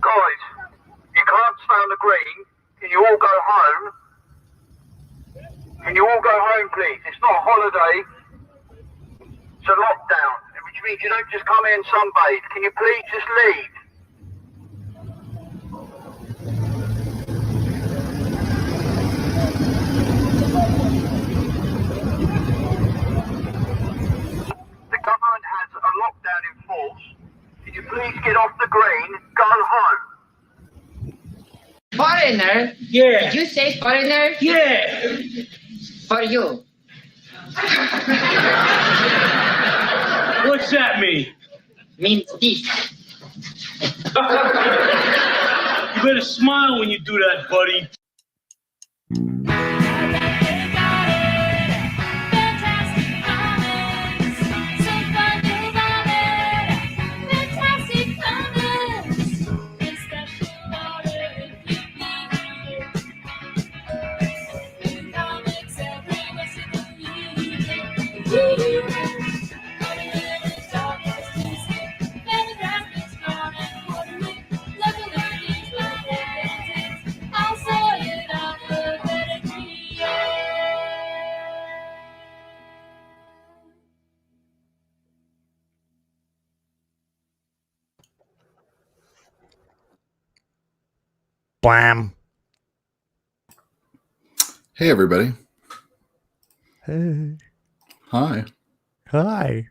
Guys, you can't stay on the green. Can you all go home? Can you all go home, please? It's not a holiday. It's a lockdown, which means you don't just come here and sunbathe. Can you please just leave? The government has a lockdown in force. Can you please get off the green? Go home. Foreigner? Yeah. Did you say foreigner? Yeah. For you. What's that mean? Means this. You better smile when you do that, buddy. Blam. Hey, everybody. Hey. Hi. Hi.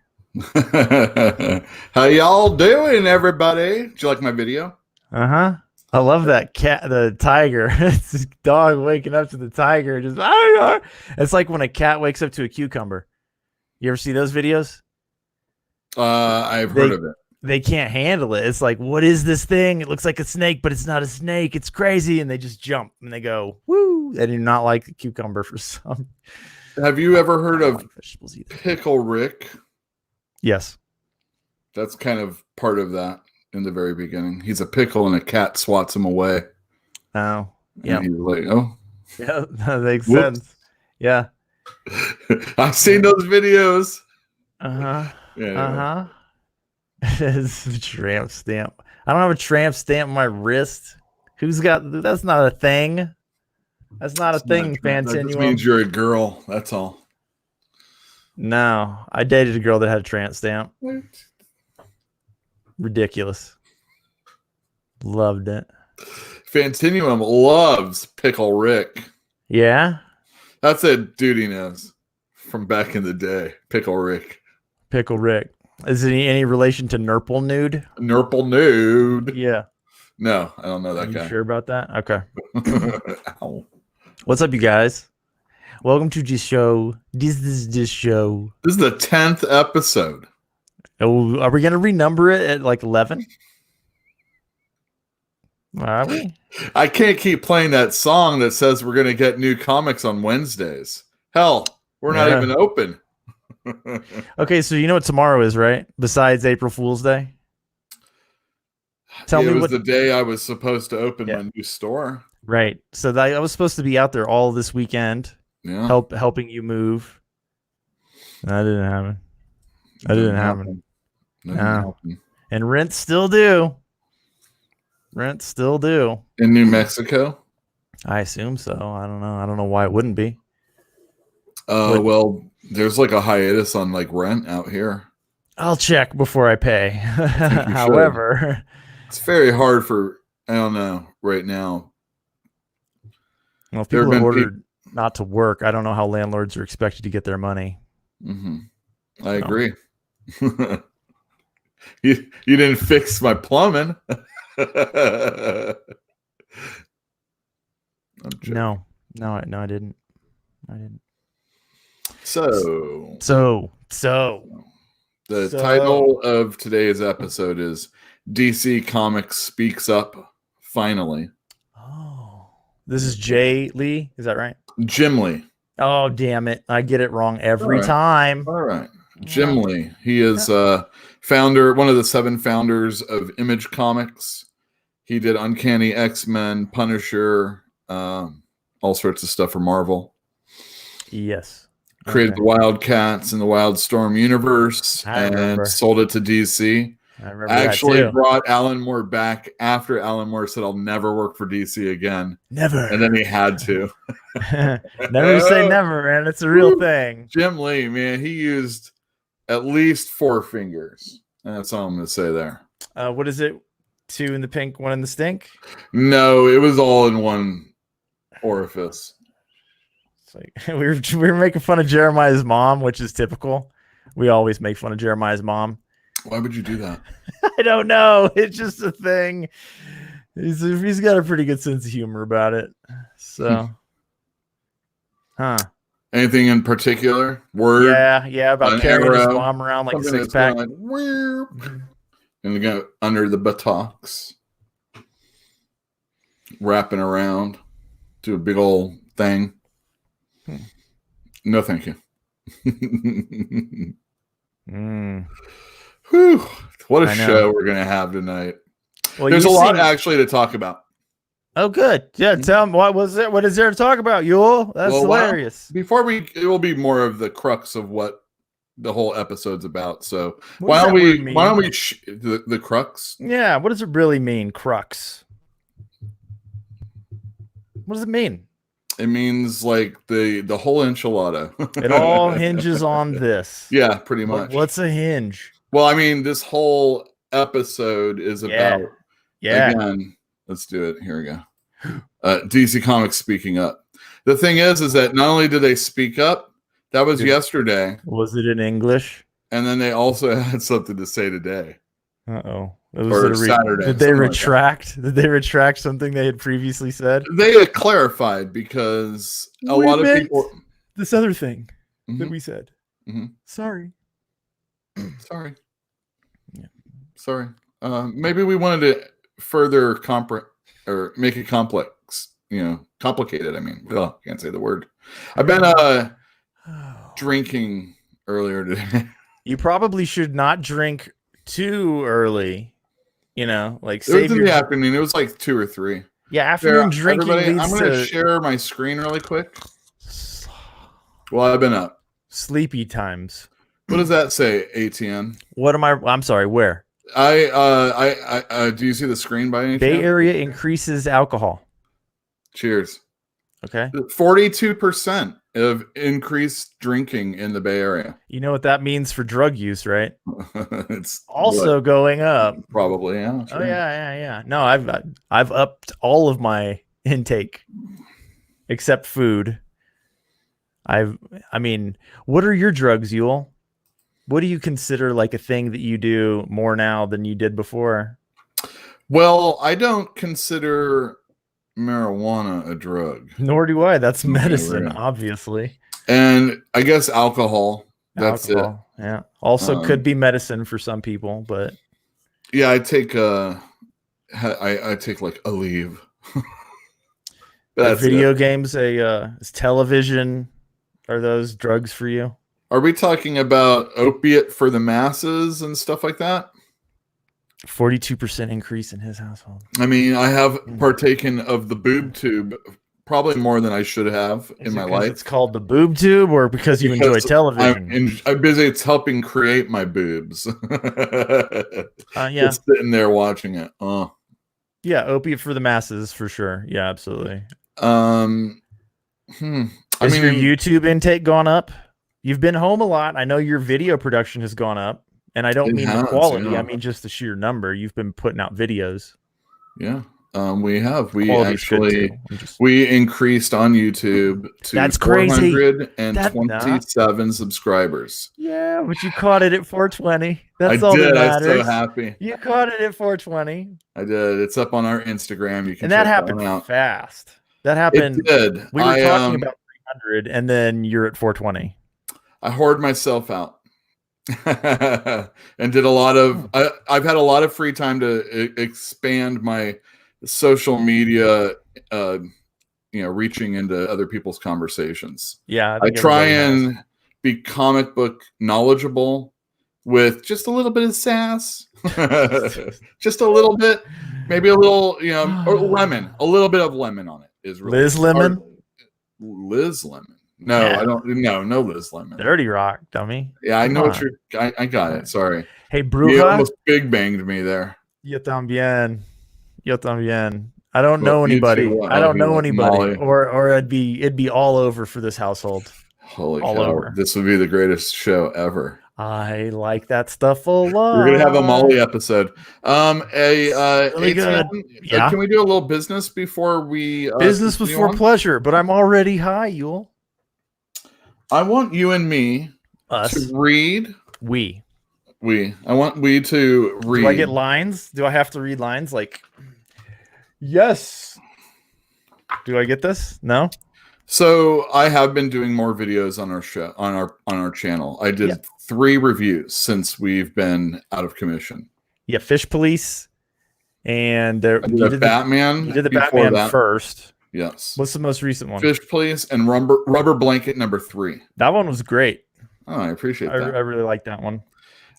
How y'all doing, everybody? Did you like my video? Uh-huh. I love that cat, the tiger. It's this dog waking up to the tiger. Just, ah! It's like when a cat wakes up to a cucumber. You ever see those videos? I've heard of it. They can't handle it. It's like, what is this thing? It looks like a snake, but it's not a snake. It's crazy. And they just jump and they go, woo. They do not like the cucumber for some. Have you ever heard of like vegetables either. Pickle Rick? Yes. That's kind of part of that in the very beginning. He's a pickle and a cat swats him away. Oh, yeah. And he's like, oh. Yeah, that makes Whoops. sense. Yeah. I've seen those videos. Uh-huh. Yeah. Uh-huh. It's a tramp stamp. I don't have a tramp stamp on my wrist. Who's got that's not a thing. That's not a thing, That just Fantinuum. means you're a girl. That's all. No, I dated a girl that had a tramp stamp. Ridiculous. Loved it. Fantinuum loves Pickle Rick. Yeah? That's a dude he knows from back in the day. Pickle Rick. Pickle Rick. Is it any relation to Nurple Nude? Nurple Nude. Yeah. No, I don't know that Are guy. you sure about that? Okay. Ow. What's up, you guys? Welcome to this show. This show. This is the 10th episode. Oh, are we going to renumber it at like 11? Are we? I can't keep playing that song that says we're going to get new comics on Wednesdays. Hell, we're not even open. Okay, so you know what tomorrow is, right? Besides April Fool's Day? Tell me it was what the day I was supposed to open Yeah. my new store. Right. So I was supposed to be out there all this weekend, Yeah. helping you move. That didn't happen. That didn't happen. Didn't No. happen. And rents still due. Rents still due. In New Mexico? I assume so. I don't know. I don't know why it wouldn't be. Well, there's like a hiatus on like rent out here. I'll check before I pay. you However, It's very hard for, I don't know, right now. well, if There have people have been ordered not to work, I don't know how landlords are expected to get their money. I agree. You didn't fix my plumbing. I'm joking. No, I didn't. So the title of today's episode is DC Comics Speaks Up. Finally. Oh, this is Jay Lee. Is that right? Jim Lee. Oh, damn it! I get it wrong every time. All right. Jim Lee. He is founder, one of the 7 founders of Image Comics. He did Uncanny X-Men, Punisher, all sorts of stuff for Marvel. Yes. Created the Wildcats and the Wildstorm universe and sold it to DC. I remember Actually that too. brought Alan Moore back after Alan Moore said, I'll never work for DC again. Never. And then he had to. Never say never, man. It's a real thing. Jim Lee, man, he used at least 4 fingers. That's all I'm going to say there. What is it? 2 in the pink, 1 in the stink? No, it was all in one orifice. It's like we were making fun of Jeremiah's mom, which is typical. We always make fun of Jeremiah's mom. Why would you do that? I don't know. It's just a thing. He's got a pretty good sense of humor about it. So, Anything in particular? Word? Yeah, about carrying his mom around like a Something 6-pack. that's and go under the buttocks, wrapping around, do a big old thing. No, thank you. Whew. What a show we're gonna have tonight. Well, there's a lot actually to talk about. Oh, good. Yeah, tell them what was it. What is there to talk about, Yule? That's hilarious. Before it will be more of the crux of what the whole episode's about. So why don't we the crux? Yeah, what does it really mean, crux? What does it mean? It means like the whole enchilada. It all hinges on this. Yeah, pretty much. What's a hinge? Well, I mean, this whole episode is about again, let's do it. Here we go. DC Comics speaking up. The thing is that not only did they speak up, that was yesterday. Was it in English? And then they also had something to say today. Uh-oh. Or Saturday. Did they retract? Did they retract something they had previously said? They had clarified because a lot of people. This other thing that we said. Sorry. Sorry. Yeah. Sorry. Maybe we wanted to further or make it complex. Complicated. I mean, can't say the word. I've been drinking earlier today. You probably should not drink too early. Like it was in the afternoon. It was like 2 or 3. Yeah, afternoon drinking. I'm going to share my screen really quick. Well, I've been up. Sleepy times. What does that say, ATN? What am I? I'm sorry. Where? I do you see the screen by any Bay chance? Area increases alcohol. Cheers. Okay. 42% of increased drinking in the Bay Area. You know what that means for drug use, right? It's also going up. Probably, yeah. Sure. Oh yeah. No, I've upped all of my intake except food. I mean, what are your drugs, Yule? What do you consider like a thing that you do more now than you did before? Well, I don't consider marijuana a drug. Nor do I. That's medicine, obviously. And I guess alcohol. That's it. Yeah. Also could be medicine for some people, but yeah, I take I take like a leave. Video games, is television, are those drugs for you? Are we talking about opiate for the masses and stuff like that? 42% increase in his household. I mean, I have partaken of the boob tube probably more than I should have in my life. It's called the boob tube, or because you enjoy television? I'm busy. It's helping create my boobs. Yeah. Just sitting there watching it. Yeah, opiate for the masses for sure. Yeah, absolutely. Has your YouTube intake gone up? You've been home a lot. I know your video production has gone up, and I don't mean the quality. Yeah. I mean just the sheer number. You've been putting out videos. Yeah. We have. We Quality's good, actually too. I'm just- we increased on YouTube to That's crazy. 427 subscribers. Yeah, but you caught it at 420. That's I all did. that I was matters. so happy. You caught it at 420, I did. It's up on our Instagram. You can and that check happened one out. fast. That It happened. did. We were I, talking about 300, and then you're at 420. I hoard myself out and did a lot of. I've had a lot of free time to expand my social media. Reaching into other people's conversations. Yeah, I think try everybody and be comic book knowledgeable with just a little bit of sass, just a little bit, maybe a little, or lemon, a little bit of lemon on it is really Liz Lemon? hard. Liz Lemon. No, Yeah. I don't. No Liz Lemon. Dirty Rock, dummy. Yeah, I Come know what on. you're. I got it. Sorry. Hey, You Bruja. almost big banged me there. Yo también. Yo también. I don't Well, know you anybody. too. I don't You know like anybody. Molly. Or it'd be all over for this household. Holy All cow! over. This would be the greatest show ever. I like that stuff a lot. We're gonna have a Molly episode. Really good. ATM, Yeah. Can we do a little business before we Business continue before on? pleasure, but I'm already high, Yul. I want you and me Us. to read. We. I want we to read. Do I get lines? Do I have to read lines? Like, yes. Do I get this? No? So I have been doing more videos on our show on our channel. I did Yeah. 3 reviews since we've been out of commission. Yeah, Fish Police. And there, I did a Batman. you did the before Batman that. first. Yes. What's the most recent one? Fish Police and Rubber Blanket number 3. That one was great. Oh, I appreciate I that. really like that one.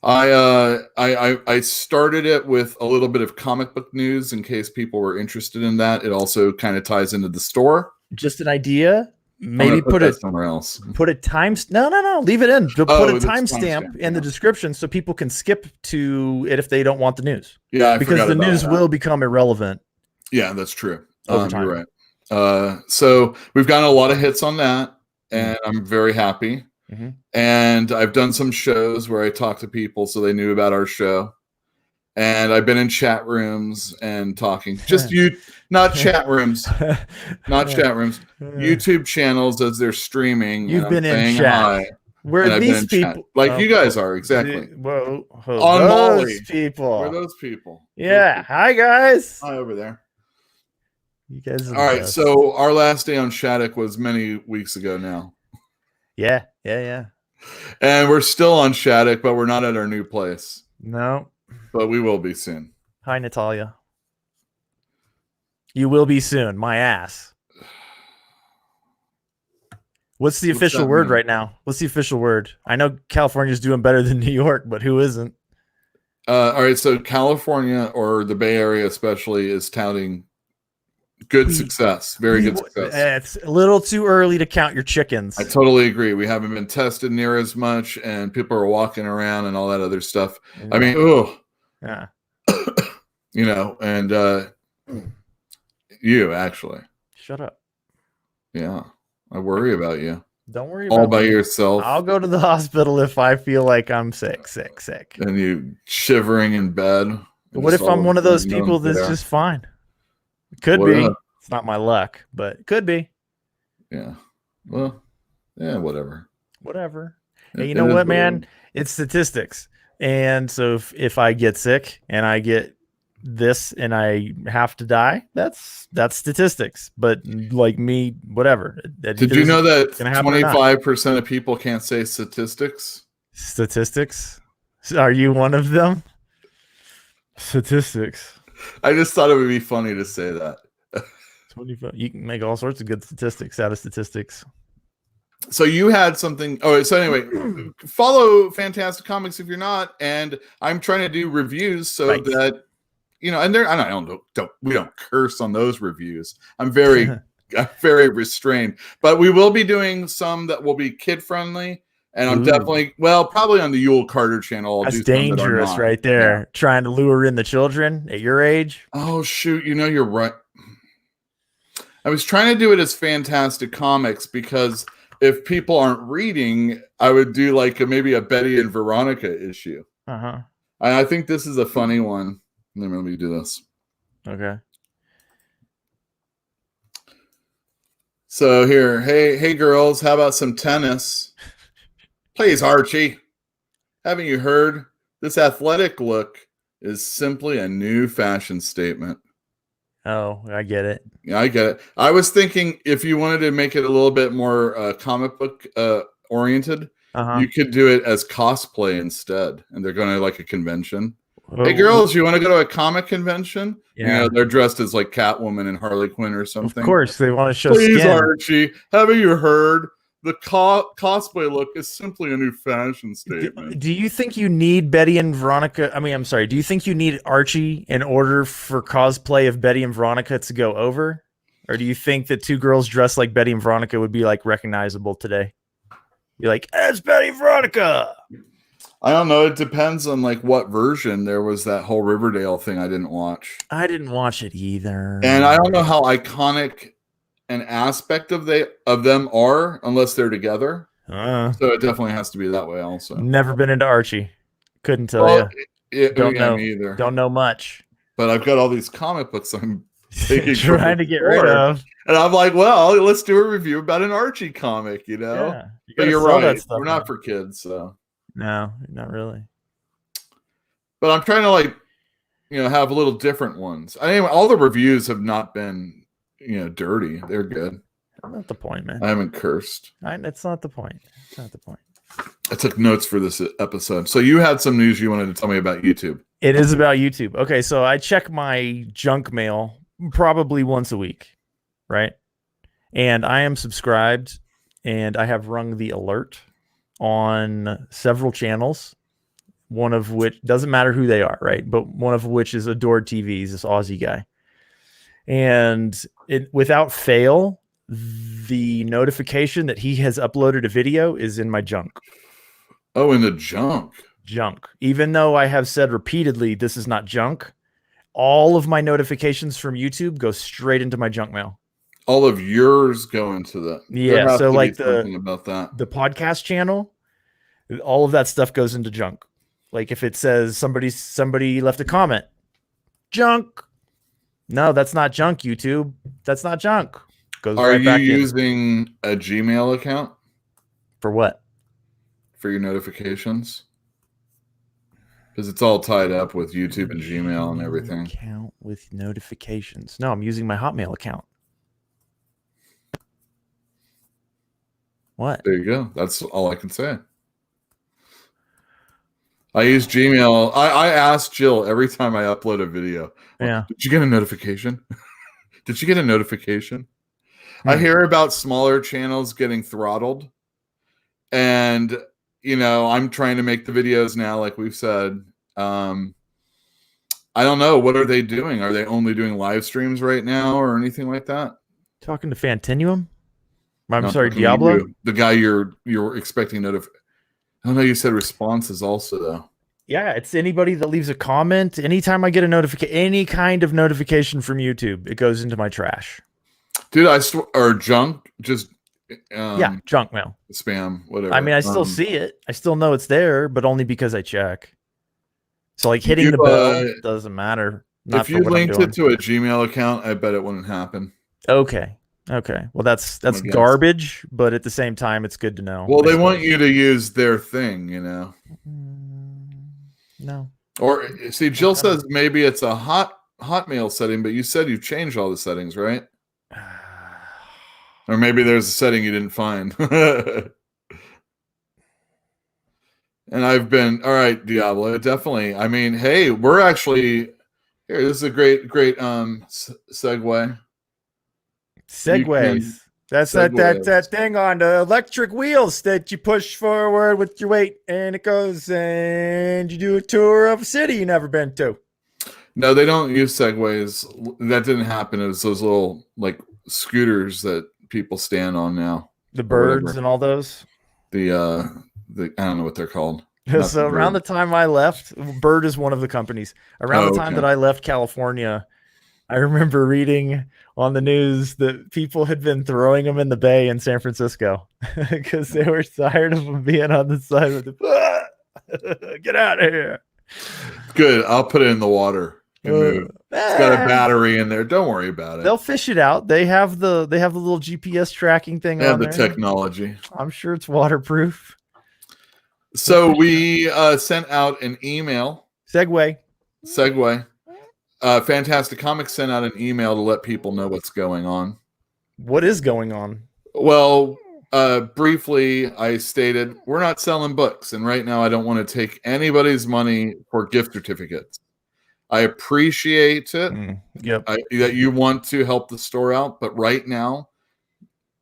I started it with a little bit of comic book news in case people were interested in that. It also kind of ties into the store. Just an idea. I'm Maybe gonna put that it somewhere else. put a time. No. Leave it in. Put a that's timestamp in the yeah. description so people can skip to it if they don't want the news. Yeah, Because the news will become irrelevant. Yeah, that's true. Over time. You're right. So we've gotten a lot of hits on that, and I'm very happy. Mhm. And I've done some shows where I talk to people so they knew about our show. And I've been in chat rooms and talking. Not chat rooms, not chat rooms. YouTube channels as they're streaming. You've and I'm been in saying chat. hi, Where and I've been these in chat. people, like you guys are exactly. Whoa, On those Molly. people. Where are those people? Yeah. Hi guys. Hi over there. You guys. Are All the right. best. So our last day on Shattuck was many weeks ago now. Yeah. And we're still on Shattuck, but we're not at our new place. No. But we will be soon. Hi, Natalia. You will be soon. My ass. What's the What's official that word mean? right now? What's the official word? I know California's doing better than New York, but who isn't? All right. So California, or the Bay Area especially, is touting good success. Very good success. It's a little too early to count your chickens. I totally agree. We haven't been tested near as much, and people are walking around and all that other stuff. I mean, yeah. And you actually. Shut up. Yeah. I worry about you. Don't worry about All by me. yourself. I'll go to the hospital if I feel like I'm sick. And you shivering in bed. What if I'm one of those people that's just fine? It could What be. up? It's not my luck, but it could be. Yeah. Well, yeah, whatever. Whatever. It- Hey, you it know is what, it man? is. It's statistics. And so if I get sick and I get this and I have to die, that's statistics. But like me, whatever. Did you know that gonna happen or not. 25% of people can't say statistics? Statistics? Are you one of them? Statistics. I just thought it would be funny to say that. 25. You can make all sorts of good statistics out of statistics. So you had something. Oh, so anyway, follow Fantastic Comics if you're not. And I'm trying to do reviews so Right. that, and we don't curse on those reviews. I'm very restrained, but we will be doing some that will be kid friendly. And I'm Ooh. definitely, probably on the Yule Carter channel. I'll That's do some that are dangerous not. right there. Trying to lure in the children at your age. Oh shoot, you're right. I was trying to do it as Fantastic Comics because if people aren't reading, I would do like maybe a Betty and Veronica issue. Uh-huh. I think this is a funny one. Let me do this. Okay. So here, hey girls, how about some tennis? Please, Archie. Haven't you heard? This athletic look is simply a new fashion statement. Oh, I get it. Yeah, I get it. I was thinking if you wanted to make it a little bit more comic book oriented, you could do it as cosplay instead. And they're going to like a convention. Hey, girls, you want to go to a comic convention? Yeah. You know, they're dressed as like Catwoman and Harley Quinn or something. Of course, they want to show Please, skin. Archie, haven't you heard? The cosplay look is simply a new fashion statement. Do you think you need Betty and Veronica? I mean, I'm sorry. Do you think you need Archie in order for cosplay of Betty and Veronica to go over? Or do you think that two girls dressed like Betty and Veronica would be like recognizable today? You're like, it's Betty and Veronica. I don't know. It depends on like what version. There was that whole Riverdale thing I didn't watch. I didn't watch it either. And I don't know how iconic an aspect of them are unless they're together. So it definitely has to be that way also. Never been into Archie. Couldn't tell you. Don't know me either. Don't know much. But I've got all these comic books I'm taking trying to get rid of. And I'm like, well, let's do a review about an Archie comic, you know? Yeah, but you're right. We're not for kids, so. No, not really. But I'm trying to like, have a little different ones. Anyway, all the reviews have not been, dirty. They're good. That's not the point, man. I haven't cursed. That's not the point. It's not the point. I took notes for this episode. So you had some news you wanted to tell me about YouTube. It is about YouTube. Okay, so I check my junk mail probably once a week, right? And I am subscribed, and I have rung the alert on several channels, one of which doesn't matter who they are, right? But one of which is Adored TVs, this Aussie guy. And without fail, the notification that he has uploaded a video is in my junk. Oh, in the junk. Junk. Even though I have said repeatedly, this is not junk, all of my notifications from YouTube go straight into my junk mail. All of yours go into that. Yeah. So like about that. The podcast channel, all of that stuff goes into junk. Like if it says somebody left a comment, junk. No, that's not junk, YouTube. That's not junk. Goes Are right back you using a Gmail account? For what? For your notifications? Because it's all tied up with YouTube and Gmail and everything. Account with notifications. No, I'm using my Hotmail account. What? There you go. That's all I can say. I use Gmail. I ask Jill every time I upload a video. Yeah. Did you get a notification? Did you get a notification? I hear about smaller channels getting throttled. And, I'm trying to make the videos now, like we've said. I don't know. What are they doing? Are they only doing live streams right now or anything like that? Talking to Fantinuum? I'm sorry, Diablo? The guy you're expecting I don't know. You said responses also, though. Yeah, it's anybody that leaves a comment. Anytime I get a notification, any kind of notification from YouTube, it goes into my trash. Dude, or junk, just junk mail, spam, whatever. I mean, I still see it. I still know it's there, but only because I check. So like hitting the bell doesn't matter. If you linked it to a Gmail account, I bet it wouldn't happen. Okay. Well, that's garbage, but at the same time, it's good to know. Well, they want you to use their thing, No. Or see, Jill says maybe it's a Hotmail setting, but you said you changed all the settings, right? Or maybe there's a setting you didn't find. And I've been all right, Diablo. Definitely. I mean, hey, we're actually here. This is a great segue. Segways. That's that thing on the electric wheels that you push forward with your weight, and it goes, and you do a tour of a city you never been to. No, they don't use segways. That didn't happen. It was those little like scooters that people stand on now. The birds and all those. The I don't know what they're called. So around the time I left, Bird is one of the companies. Around the time that I left California, I remember reading on the news that people had been throwing them in the bay in San Francisco because they were tired of them being on the side of the get out of here. Good. I'll put it in the water. can move. It's got a battery in there. Don't worry about it. They'll fish it out. They have the little GPS tracking thing They have on the there. technology. I'm sure it's waterproof. So we sent out an email. Segue. Fantastic Comics sent out an email to let people know what's going on. What is going on? Well, briefly, I stated we're not selling books, and right now I don't want to take anybody's money for gift certificates. I appreciate it Yep. that you want to help the store out, but right now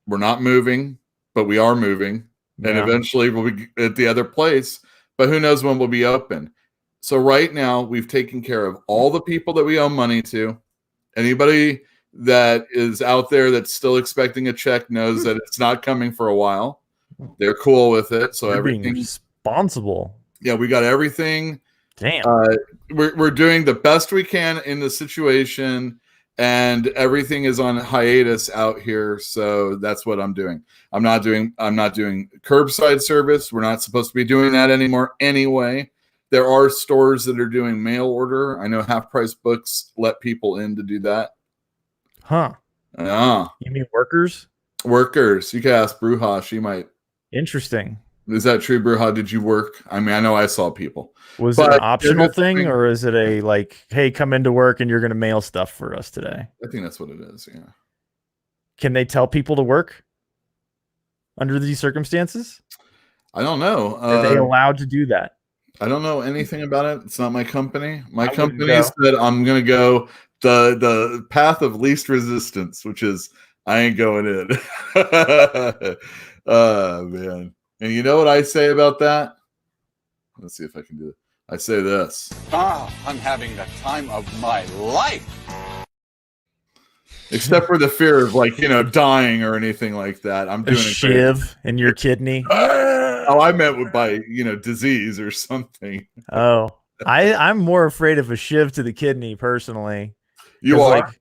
we're not moving, but we are moving, and Yeah. eventually we'll be at the other place, but who knows when we'll be open. So right now we've taken care of all the people that we owe money to. Anybody that is out there that's still expecting a check knows that it's not coming for a while. They're cool with it. So You're being everything, responsible. yeah, we got everything. Damn. We're doing the best we can in the situation, and everything is on hiatus out here. So that's what I'm doing. I'm not doing curbside service. We're not supposed to be doing that anymore anyway. There are stores that are doing mail order. I know Half Price Books let people in to do that. Huh. Ah, You mean workers? workers. You can ask Bruja. She might. Interesting. Is that true, Bruja? Did you work? I mean, I know I saw people. Was it But an optional here's the thing, thing. or is it a like, hey, come into work and you're going to mail stuff for us today? I think that's what it is. Yeah. Can they tell people to work under these circumstances? I don't know. Are they allowed to do that? I don't know anything about it. It's not my company. My I wouldn't company go. said I'm going to go the path of least resistance, which is I ain't going in. Oh, man. And you know what I say about that? Let's see if I can do it. I say this. I'm having the time of my life. Except for the fear of dying or anything like that. I'm A doing it. shiv in your kidney? Oh, I meant by disease or something. Oh, I'm more afraid of a shiv to the kidney personally. You 'Cause, are.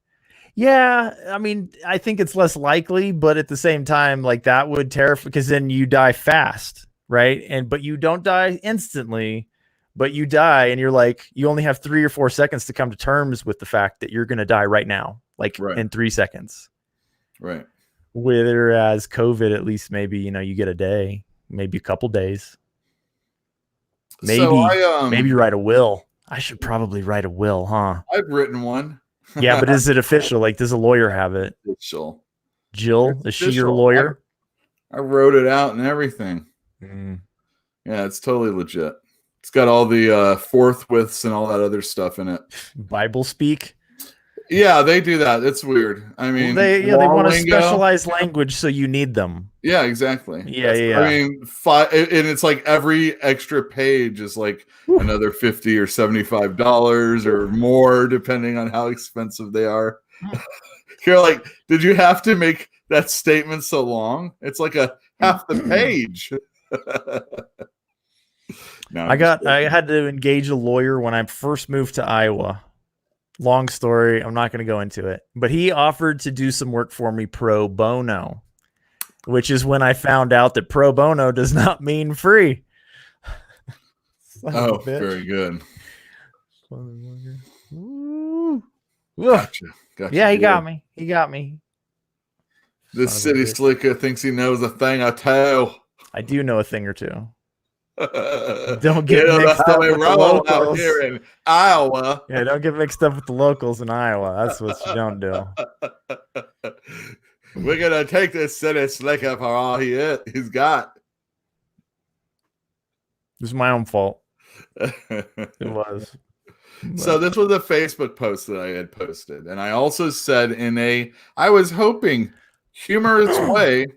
Yeah, I mean, I think it's less likely, but at the same time, that would terrify, because then you die fast, right? But you don't die instantly, but you die, and you're you only have 3 or 4 seconds to come to terms with the fact that you're going to die right now, Right. in 3 seconds. Right. Whereas COVID, at least maybe you get a day, maybe a couple days. Maybe maybe write a will. I should probably write a will, huh? I've written one. Yeah, but is it official? Does a lawyer have it? Official. Jill, It's is she your official. lawyer? I wrote it out and everything. Mm. Yeah, it's totally legit. It's got all the forthwiths and all that other stuff in it. Bible speak. Yeah, they do that. It's weird. I mean, They want a lingo. specialized language, so you need them. Yeah, exactly. Yeah. I mean, and it's every extra page is another $50 or $75 or more, depending on how expensive they are. You're did you have to make that statement so long? It's a half the page. No, I had to engage a lawyer when I first moved to Iowa. Long story. I'm not going to go into it, but he offered to do some work for me pro bono, which is when I found out that pro bono does not mean free. Son of a Oh, bitch. very good. Ooh. Ugh. Gotcha. Yeah, he Good. got me. He got me. This Son of a city bitch. slicker thinks he knows a thing or two. I do know a thing or two. Don't get mixed up with the out locals. here in Iowa. Yeah, don't get mixed up with the locals in Iowa. That's what you don't do. We're gonna take this city slicker for all he's got. It was my own fault. It was. So this was a Facebook post that I had posted, and I also said I was hoping humorous way.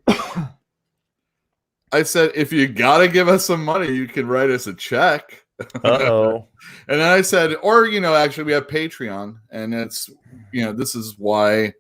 I said, if you gotta give us some money, you can write us a check. Uh-oh. And then I said, or actually we have Patreon, and it's this is why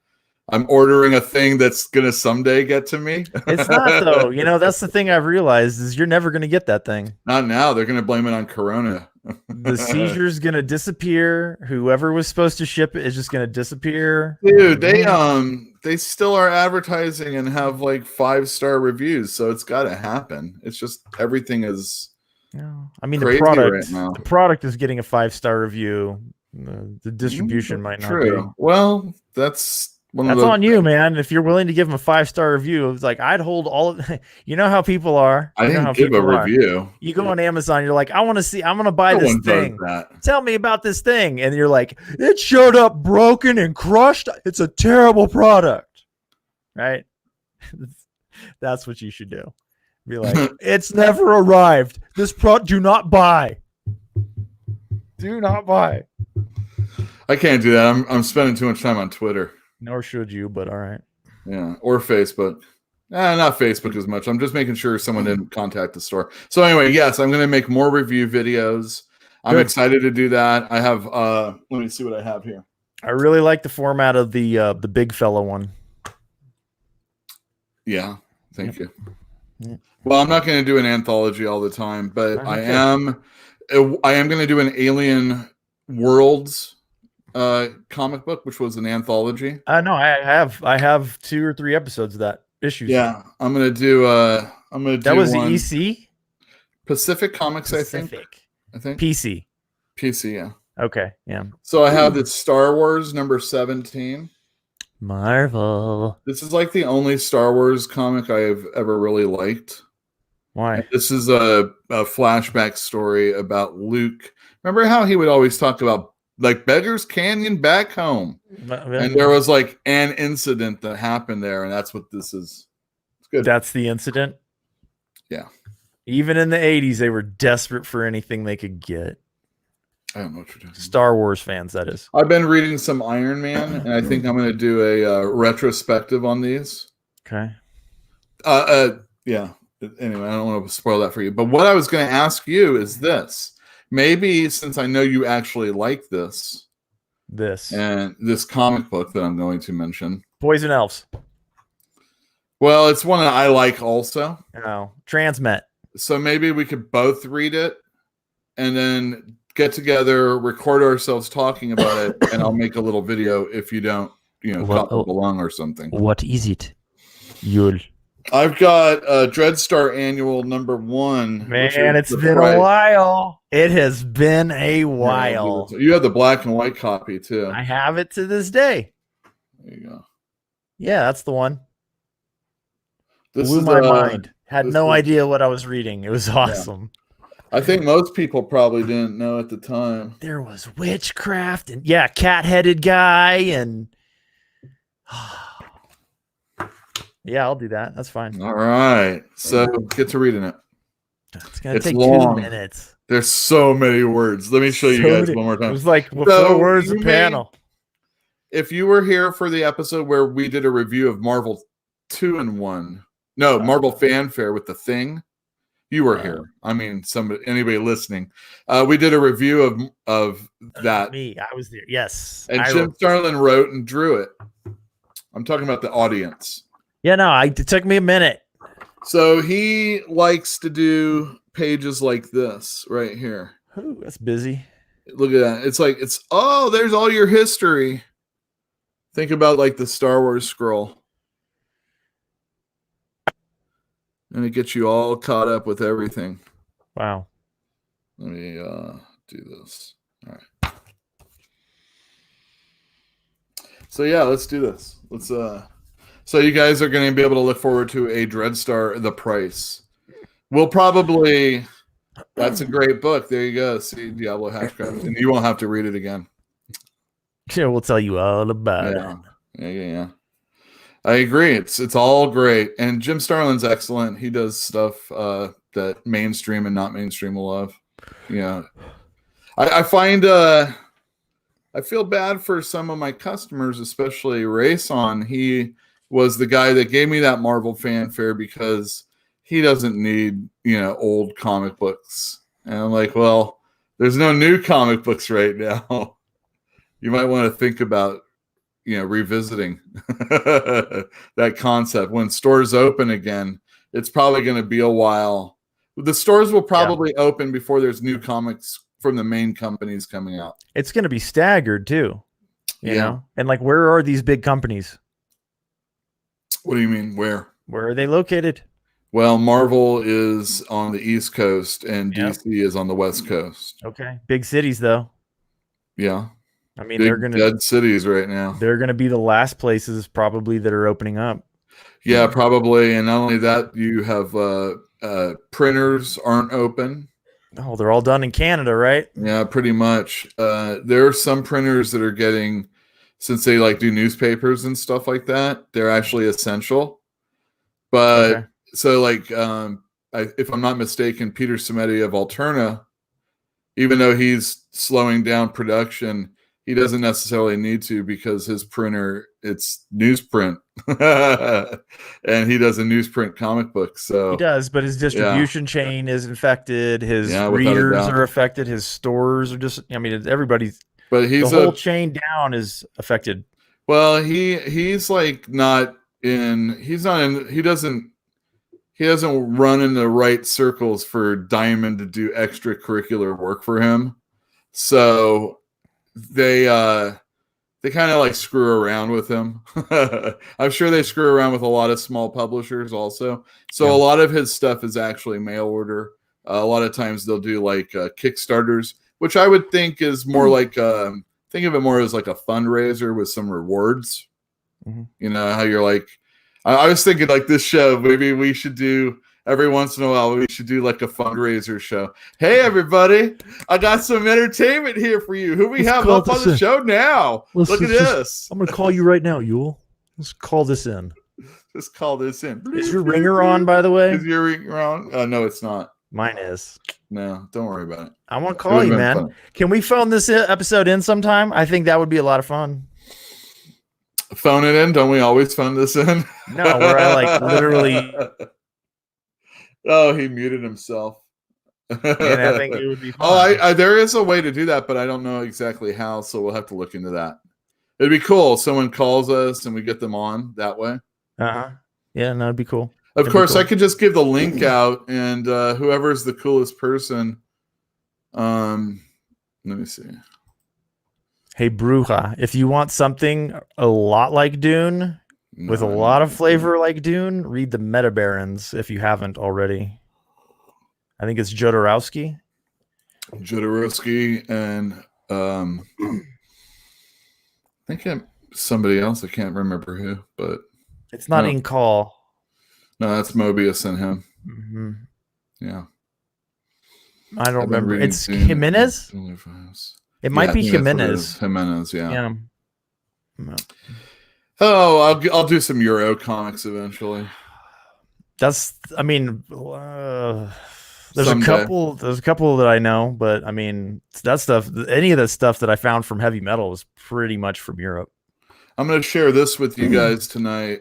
I'm ordering a thing that's gonna someday get to me. It's not though. That's the thing I've realized is you're never gonna get that thing. Not now. They're gonna blame it on Corona. The seizure's gonna disappear. Whoever was supposed to ship it is just gonna disappear. Dude, they still are advertising and have 5-star reviews, so it's got to happen. It's just everything is No. I mean, crazy the product. right now. The product is getting a 5-star review. The distribution might not True. be. Well, that's one of That's those on you, man. If you're willing to give them a 5-star review, it's like I'd hold all of. You know how people are. I You know didn't how give a people are. review. You go on Amazon, you're like, I want to see. I'm gonna buy No this one does thing. that. Tell me about this thing, and you're like, it showed up broken and crushed. It's a terrible product, right? That's what you should do. Be like, it's never arrived. This product, do not buy. Do not buy. I can't do that. I'm spending too much time on Twitter. Nor should you, but all right. Yeah, or Facebook. Not Facebook as much. I'm just making sure someone didn't contact the store. So anyway, yes, I'm going to make more review videos. I'm Good. excited to do that. I have. Let me see what I have here. I really like the format of the big fella one. Yeah, thank you. Yep. Well, I'm not going to do an anthology all the time, but Okay. I am going to do an Alien Worlds comic book, which was an anthology. No, I have 2 or 3 episodes of that issues. Yeah, I'm going to do. that was one. the EC Pacific Comics, I think. PC. PC, yeah. Okay, yeah. So I have the Star Wars number 17. Marvel. This is like the only Star Wars comic I've ever really liked. Why? This is a flashback story about Luke. Remember how he would always talk about like Beggar's Canyon back home? And there was like an incident that happened there, and that's what this is. It's good. That's the incident. Yeah. Even in the 80s, they were desperate for anything they could get. I don't know what you're doing. Star Wars fans, that is. I've been reading some Iron Man, and I think I'm going to do a retrospective on these. Okay. Yeah. Anyway, I don't want to spoil that for you. But what I was going to ask you is this. Maybe since I know you actually like this and this comic book that I'm going to mention. Poison Elves. Well, it's one that I like also. Oh, Transmet. So maybe we could both read it and then get together, record ourselves talking about it, and I'll make a little video if you don't, copy along or something. What is it? Yul. I've got Dreadstar Annual number 1. Man, it's been a while. It has been a while. Yeah, you have the black and white copy too. I have it to this day. There you go. Yeah, that's the one. This Blew is my mind. Had this no is- idea what I was reading. It was awesome. I think most people probably didn't know at the time. There was witchcraft and cat-headed guy and yeah, I'll do that. That's fine. All right. So get to reading it. It's gonna It's take long. 2 minutes. There's so many words. Let me show you So guys many- one more It time. was like So 4 words a you panel. If you were here for the episode where we did a review of Marvel 2-in-1, no, Marvel Fanfare with The Thing, you were here. I mean, anybody listening. We did a review of that. Me, I was there. Yes. And I Jim wrote- Starlin wrote and drew it. I'm talking about the audience. Yeah, no, it took me a minute. So he likes to do pages like this right here. Ooh, that's busy. Look at that. There's all your history. Think about like the Star Wars scroll. And it gets you all caught up with everything. Wow. Let me do this. All right. So yeah, let's do this. So you guys are going to be able to look forward to a Dreadstar The Price. We'll probably that's a great book. There you go. See Diablo Hashcraft. And you won't have to read it again. Yeah, we'll tell you all about it. Yeah. I agree. It's all great. And Jim Starlin's excellent. He does stuff that mainstream and not mainstream will love. Yeah. I find I feel bad for some of my customers, especially Rayson. He was the guy that gave me that Marvel Fanfare because he doesn't need, old comic books. And I'm like, well, there's no new comic books right now. You might want to think about, revisiting that concept. When stores open again, it's probably going to be a while. The stores will probably open before there's new comics from the main companies coming out. It's going to be staggered too. You know? And like, where are these big companies? What do you mean? Where are they located? Well, Marvel is on the East Coast and DC is on the West Coast. Okay. Big cities though. Yeah. I mean, Big dead cities right now. they're gonna be the last places probably that are opening up. Yeah, probably. And not only that, you have printers aren't open. Oh, they're all done in Canada, right? Yeah, pretty much. There are some printers that are getting, since they like do newspapers and stuff like that, they're actually essential. But Okay. so like, if I'm not mistaken, Peter Samedi of Alterna, even though he's slowing down production, he doesn't necessarily need to because his printer, it's newsprint. And he does a newsprint comic book. So He does, but his distribution chain is infected. His Yeah, without a readers doubt. are affected. His stores are just, I mean, everybody's, but the he's whole chain down is affected. well, he's like not in, he doesn't run in the right circles for Diamond to do extracurricular work for him. So they kind of like screw around with him. I'm sure they screw around with a lot of small publishers also. So Yeah. a lot of his stuff is actually mail order. A lot of times they'll do like Kickstarters, which I would think is more like think of it more as like a fundraiser with some rewards. Mhm. You know how you're like, I was thinking like this show, maybe we should do every once in a while, we should do like a fundraiser show. Hey everybody, I got some entertainment here for you. Who we Let's have call up on this the in. show now? Let's Look at just- this. I'm going to call you right now, Yule. Let's call this in. Just call this in. Is your ringer on, by the way? Is your ringer on? No, it's not. Mine is. No, don't worry about it. I want to It call would've you, been man. fun. Can we phone this episode in sometime? I think that would be a lot of fun. Phone it in. Don't we always phone this in? No, where I like literally, Oh, he muted himself. and I think it would be fun. Oh, I there is a way to do that, but I don't know exactly how, so we'll have to look into that. It'd be cool. Someone calls us and we get them on that way. Uh-huh. Yeah, no, it'd be cool. Of That'd be course, cool. I could just give the link out, and whoever's the coolest person. Let me see. Hey, Bruja, if you want something a lot like Dune, with a No, lot of flavor like Dune, read the Meta Barons if you haven't already. I think it's Jodorowsky. Jodorowsky and I think somebody else. I can't remember who, but It's not No. in call. no, that's Mobius and him. Hmm. Yeah, I don't I've been remember. reading It's Dune and Jimenez. Dune Files. It might Yeah, I be think that's what it Jimenez. is. Jimenez, yeah. Yeah. No. Oh, I'll do some Euro comics eventually. That's. I mean, there's Someday. a couple that I know, but I mean, that stuff. Any of the stuff that I found from heavy metal was pretty much from Europe. I'm going to share this with you guys tonight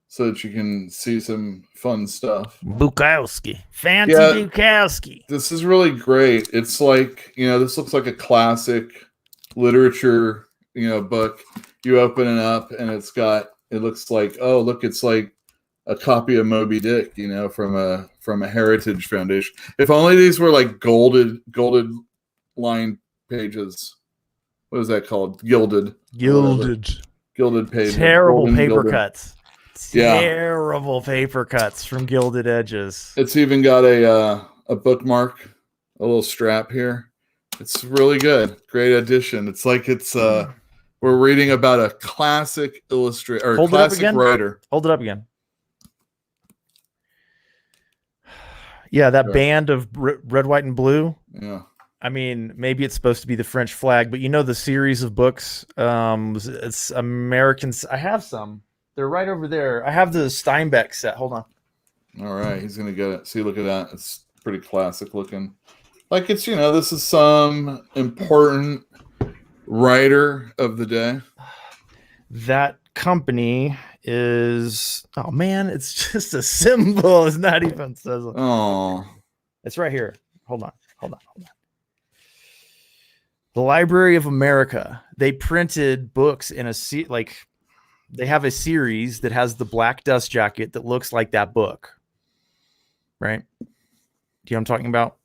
so that you can see some fun stuff. Bukowski, fancy Yeah. Bukowski. This is really great. It's like, this looks like a classic literature, book. You open it up and it looks like, oh, look, it's like a copy of Moby Dick, from a Heritage Foundation. If only these were like golded line pages. What is that called? Gilded pages. Terrible Golden paper gilded. cuts. Yeah. Terrible paper cuts from Gilded Edges. It's even got a bookmark, a little strap here. It's really good. Great addition. It's like we're reading about a classic illustrator or Hold it up classic again. writer. Hold it up again. Yeah, that Sure. band of red, white, and blue. Yeah. I mean, maybe it's supposed to be the French flag, but the series of books. It's Americans. I have some. They're right over there. I have the Steinbeck set. Hold on. All right. He's gonna get it. See, look at that. It's pretty classic looking. Like it's this is some important writer of the day. That company is. Oh man, it's just a symbol. It's not even says. Oh, It's right here. Hold on. The Library of America. They printed books in they have a series that has the black dust jacket that looks like that book. Right? Do you know what I'm talking about?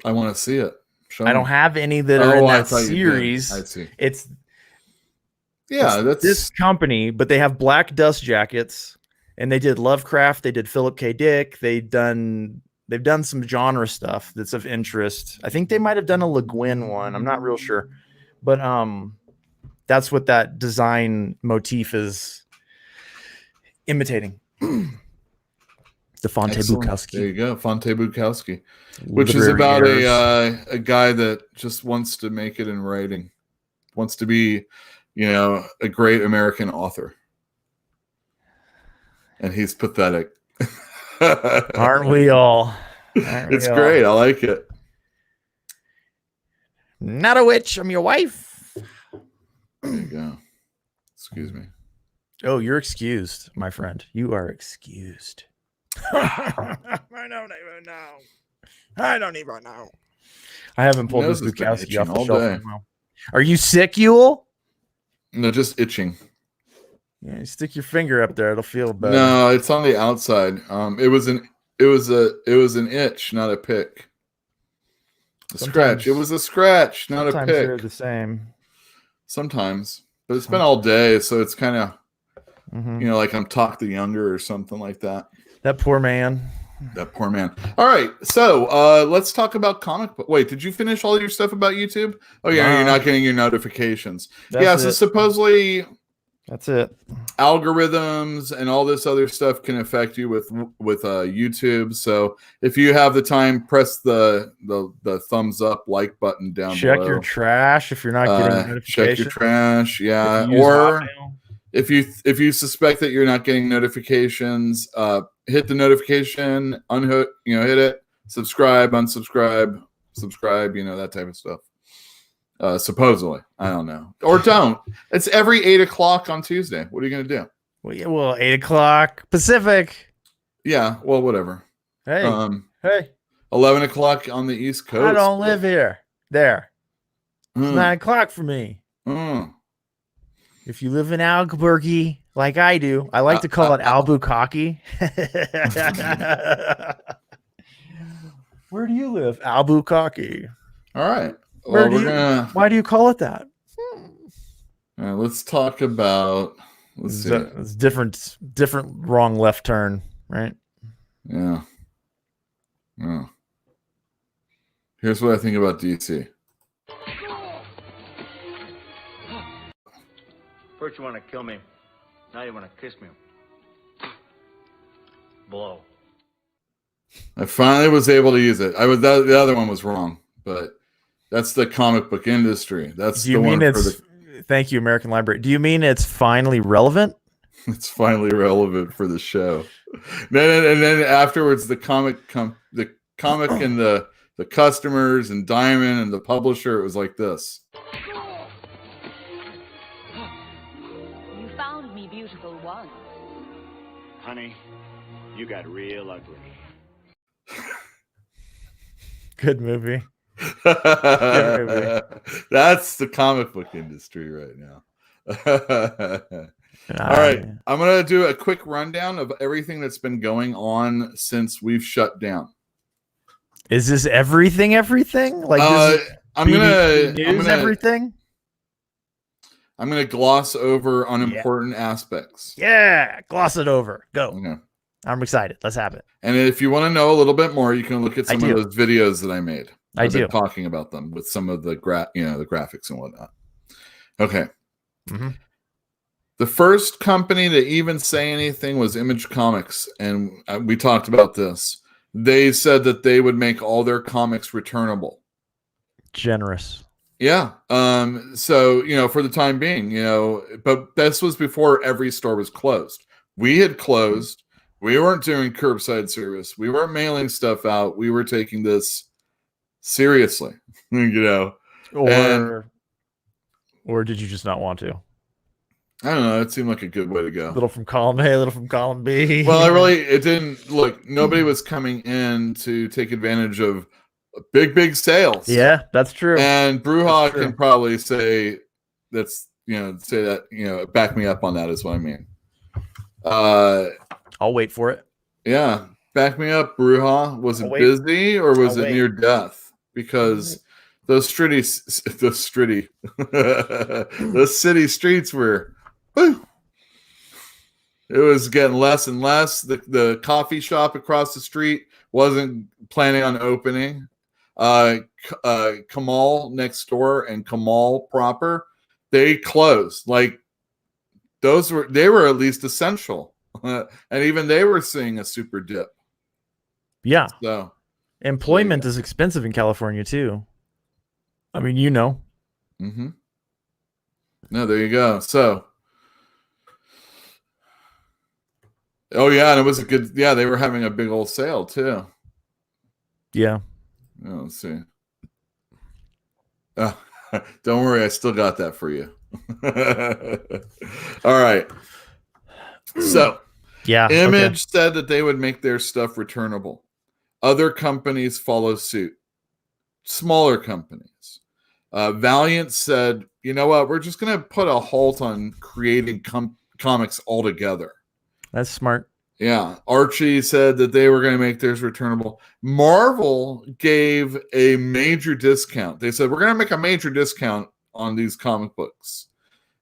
I want to see it. Show I don't me. have any that are in I that thought you did. series. I see. It's Yeah, that's this company, but they have black dust jackets, and they did Lovecraft. They did Philip K. Dick. They done They've done some genre stuff that's of interest. I think they might have done a Le Guin one. I'm not real sure, but that's what that design motif is imitating. The Fonte Excellent. Bukowski. There you go, Fonte Bukowski, which is about a guy that just wants to make it in writing, wants to be, a great American author, and he's pathetic. Aren't we all? It's great. I like it. Not a witch. I'm your wife. There you go. Excuse me. Oh, you're excused, my friend. You are excused. I don't even know. I haven't pulled this Nose has been Bukowski itching off the all shelf day. in a while. Are you sick, Yule? No, just itching. Yeah, you stick your finger up there; it'll feel better. No, it's on the outside. It was an itch, not a pick. A scratch. It was a scratch, not a Sometimes they're pick. the same. Sometimes, but it's been all day, so it's kind of Mhm. like I'm Talk the Younger or something like that. That poor man. That poor man. All right, so let's talk about comic book. Wait, did you finish all your stuff about YouTube? Oh yeah, No. you're not getting your notifications. That's Yeah, so it. supposedly That's it. algorithms and all this other stuff can affect you with YouTube. So if you have the time, press the thumbs up, like button down Check below. your trash if you're not getting notifications. Check your trash, yeah. If you use Or Hotmail. if you suspect that you're not getting notifications, hit the notification, hit it, subscribe, unsubscribe, subscribe, that type of stuff. Supposedly, I don't know, or don't. It's every 8 o'clock on Tuesday. What are you gonna do? Well, 8 o'clock Pacific. Yeah, well, whatever. Hey, hey. 11 o'clock on the East Coast. I don't live here. There. It's Mm, 9 o'clock for me. mm. If you live in Albuquerque, like I do, I like to call it Albuquerque. Where do you live? Albuquerque. All right. Where Well, do you? Why do you call it that? let's talk about. Let's see. It's different. Wrong left turn, right? Yeah. Yeah. Here's what I think about DC. First you want to kill me, now you want to kiss me. Blow. I finally was able to use it. The other one was wrong, but that's the comic book industry. That's Do you the mean one for it's? Thank you, American Library. Do you mean it's finally relevant? it's finally relevant for the show. Then afterwards, the comic and the customers and Diamond and the publisher, it was like this. You found me beautiful once. Honey, you got real ugly. Good movie. That's the comic book industry right now. All right, I'm gonna do a quick rundown of everything that's been going on since we've shut down. Is this everything? Everything? Like this I'm gonna everything? I'm gonna gloss over unimportant aspects. Yeah, gloss it over. Go. Okay. I'm excited. Let's have it. And if you want to know a little bit more, you can look at some of those videos that I made. I've been talking about them with some of the the graphics and whatnot. Okay. Mm-hmm. The first company to even say anything was Image Comics, and we talked about this. They said that they would make all their comics returnable. Generous. Yeah. So, for the time being, but this was before every store was closed. We had closed. We weren't doing curbside service. We weren't mailing stuff out. We were taking this seriously, Or did you just not want to? I don't know. It seemed like a good way to go. Little from column A, little from column B. Well, it didn't look. Nobody was coming in to take advantage of big sales. Yeah, that's true. And Bruja can probably say that's say that back me up on that is what I mean. I'll wait for it. Yeah, back me up, Bruja. Was it busy or was it near death? Because those city streets were. Whew, it was getting less and less. The coffee shop across the street wasn't planning on opening. Kamal next door and Kamal proper, they closed. Like they were at least essential, and even they were seeing a super dip. Yeah. So Employment is expensive in California too. I mean, you know. Mm-hmm. No, there you go. So, oh yeah, and it was a good. Yeah, they were having a big old sale too. Yeah. Oh, let's see. Don't worry, I still got that for you. All right. So, yeah, Image said that they would make their stuff returnable. Other companies follow suit. Smaller companies. Valiant said, you know what? We're just going to put a halt on creating comics altogether. That's smart. Yeah. Archie said that they were going to make theirs returnable. Marvel gave a major discount. They said, we're going to make a major discount on these comic books.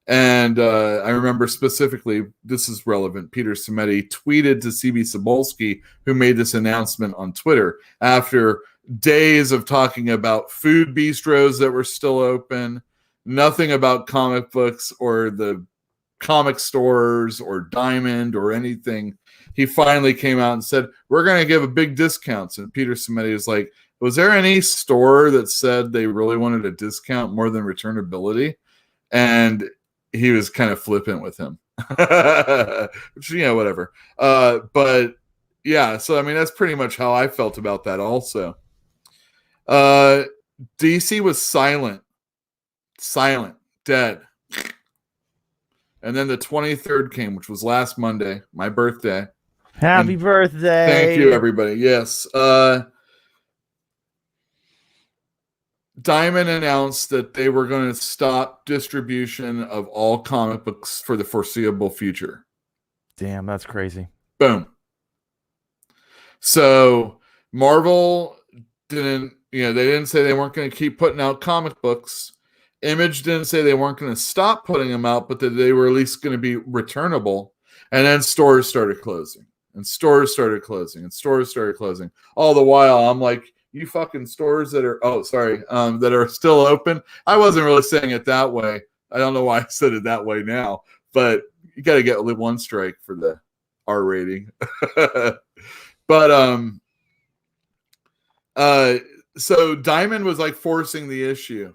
And I remember specifically, this is relevant, Peter Simeti tweeted to CB Cebulski, who made this announcement on Twitter, after days of talking about food bistros that were still open, nothing about comic books or the comic stores or Diamond or anything. He finally came out and said, we're going to give a big discounts. And Peter Simeti was like, was there any store that said they really wanted a discount more than returnability? And he was kind of flippant with him. Which, you know, whatever. But yeah, so I mean, that's pretty much how I felt about that also. DC was silent, dead. And then the 23rd came, which was last Monday, my birthday. Happy birthday. Thank you, everybody. Yes. Diamond announced that they were going to stop distribution of all comic books for the foreseeable future. Damn, that's crazy. Boom. So Marvel didn't, they didn't say they weren't going to keep putting out comic books. Image didn't say they weren't going to stop putting them out, but that they were at least going to be returnable. And then stores started closing. And stores started closing. And stores started closing. All the while, I'm like, you fucking stores that are, that are still open. I wasn't really saying it that way. I don't know why I said it that way now. But you got to get one strike for the R rating. But so Diamond was like forcing the issue.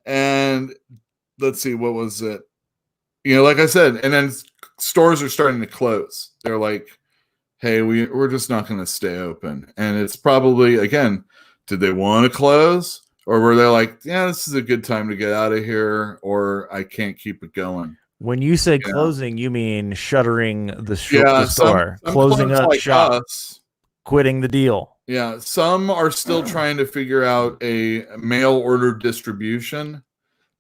And let's see, what was it? Like I said, and then stores are starting to close. They're like, hey, we're just not going to stay open. And it's probably, again, did they want to close? Or were they like, yeah, this is a good time to get out of here, or I can't keep it going? When you say closing, you mean shuttering the store, some closing up like shop, us, quitting the deal. Yeah, some are still trying to figure out a mail order distribution.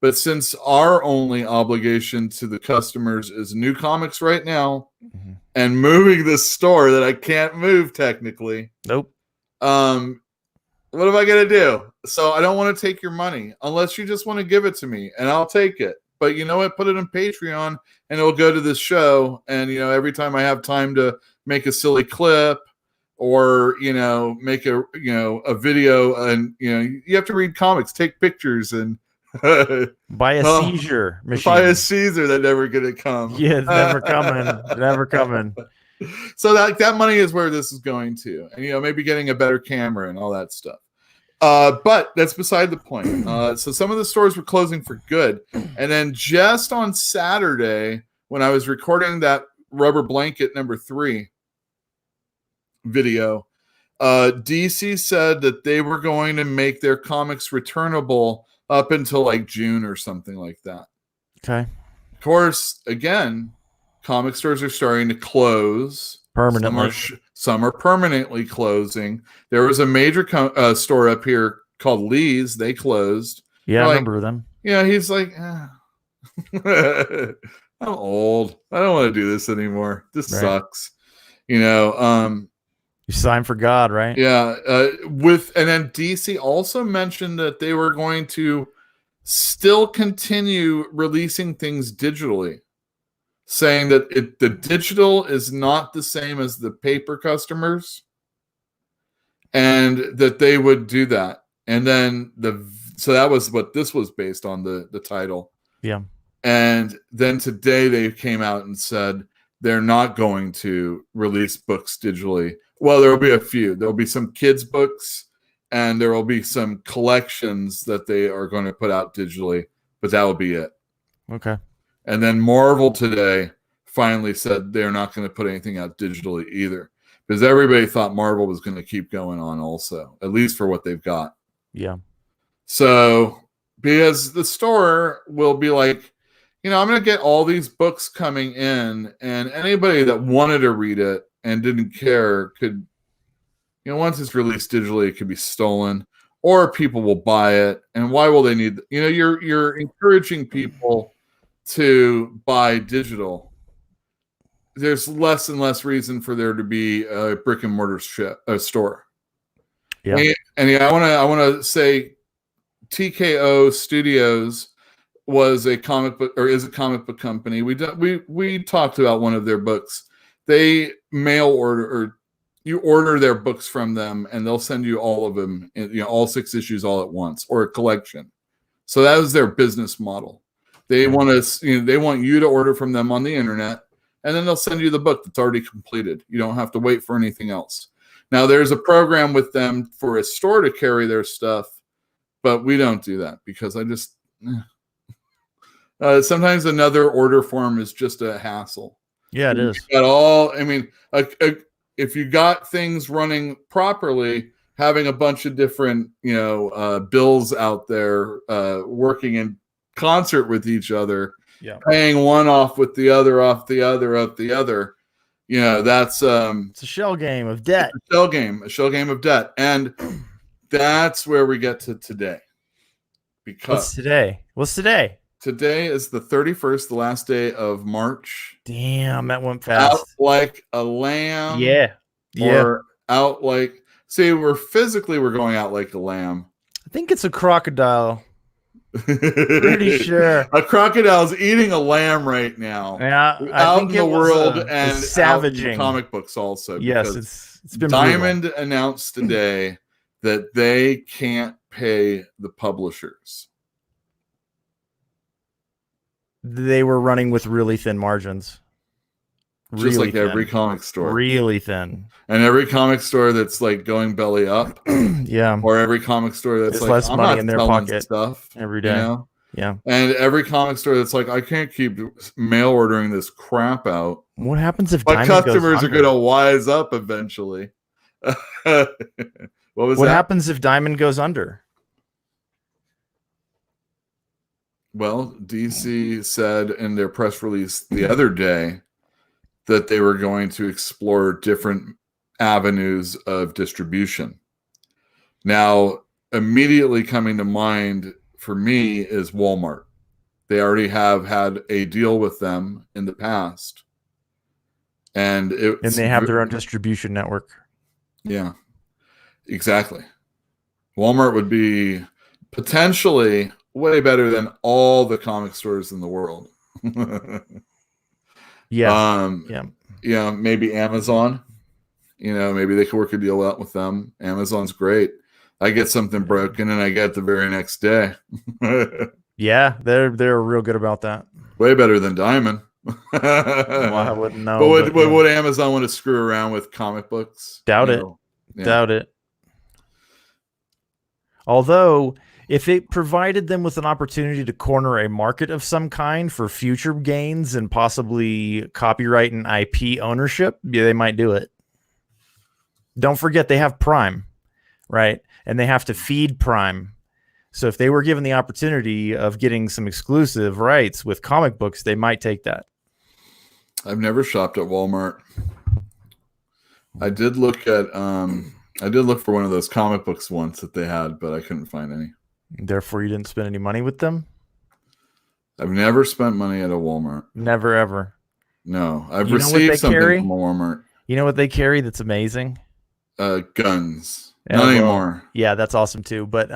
But since our only obligation to the customers is new comics right now and moving this store that I can't move technically. Nope. What am I going to do? So I don't want to take your money unless you just want to give it to me, and I'll take it. But you know what? Put it on Patreon and it'll go to this show. And, every time I have time to make a silly clip or, make a video, and, you have to read comics, take pictures, and buy a seizure machine. Buy a Caesar that never going to come. Yeah, it's never coming. Never coming. So that money is where this is going to. And, maybe getting a better camera and all that stuff. But that's beside the point. So some of the stores were closing for good. And then just on Saturday, when I was recording that Rubber Blanket #3 video, DC said that they were going to make their comics returnable up until like June or something like that. Okay. Of course, again, comic stores are starting to close permanently. Some are permanently closing. There was a major store up here called Lee's. They closed. Yeah, I remember them. Yeah, he's like, I'm old. I don't want to do this anymore. This sucks. You sign for God, right? Yeah. And then DC also mentioned that they were going to still continue releasing things digitally, saying that the digital is not the same as the paper customers. and that they would do that. And then so that was what this was based on, the title. Yeah. And then today they came out and said they're not going to release books digitally. Well, there will be a few. There will be some kids' books, and there will be some collections that they are going to put out digitally, but that will be it. Okay. And then Marvel today finally said they're not going to put anything out digitally either, because everybody thought Marvel was going to keep going on also, at least for what they've got. Yeah. So, because the store will be like, I'm going to get all these books coming in, and anybody that wanted to read it and didn't care could, once it's released digitally, it could be stolen, or people will buy it. And why will they need, you're encouraging people to buy digital. There's less and less reason for there to be a brick and mortar store. Yeah. And I want to say TKO Studios was a comic book, or is a comic book company. We talked about one of their books. They mail order, or you order their books from them, and they'll send you all of them, all 6 issues all at once, or a collection. So that was their business model. They want they want you to order from them on the internet, and then they'll send you the book that's already completed. You don't have to wait for anything else. Now, there's a program with them for a store to carry their stuff, but we don't do that because I just sometimes another order form is just a hassle. Yeah, it is. If you got things running properly, having a bunch of different, bills out there working in concert with each other, paying one off with the other, off the other, of the other, that's it's a shell game of debt. A shell game of debt, and that's where we get to today. Because What's today? Today is the 31st, the last day of March. Damn, that went fast. Out like a lamb. Yeah. Or out like, we're going out like a lamb. I think it's a crocodile. Pretty sure. A crocodile's eating a lamb right now. Yeah. Out in the world and savaging. out in the comic books also. Yes, it's been Diamond brutal. announced today that they can't pay the publishers. They were running with really thin margins. Just like every comic store. Really thin. And every comic store that's like going belly up. Yeah. Or every comic store that's like, less I'm money not in their selling pocket stuff every day. Yeah. And every comic store that's like, I can't keep mail ordering this crap out. What happens if my Diamond customers goes are under? going to wise up eventually? What happens if Diamond goes under? Well, DC said in their press release the other day that they were going to explore different avenues of distribution. Now, immediately coming to mind for me is Walmart. They already have had a deal with them in the past. And they have their own distribution network. Yeah, exactly. Walmart would be potentially way better than all the comic stores in the world. Yeah. Maybe Amazon. Maybe they could work a deal out with them. Amazon's great. I get something broken and I get it the very next day. Yeah, they're real good about that. Way better than Diamond. Well, I wouldn't know. But would Amazon want to screw around with comic books? Doubt it. Yeah. Doubt it. Although, if it provided them with an opportunity to corner a market of some kind for future gains and possibly copyright and IP ownership, yeah, they might do it. Don't forget they have Prime, right? And they have to feed Prime. So if they were given the opportunity of getting some exclusive rights with comic books, they might take that. I've never shopped at Walmart. I did look for one of those comic books once that they had, but I couldn't find any. Therefore, you didn't spend any money with them? I've never spent money at a Walmart. Never, ever. No. I've received something from a Walmart. You know what they carry that's amazing? Guns. Yeah, Not anymore. Yeah, that's awesome too. But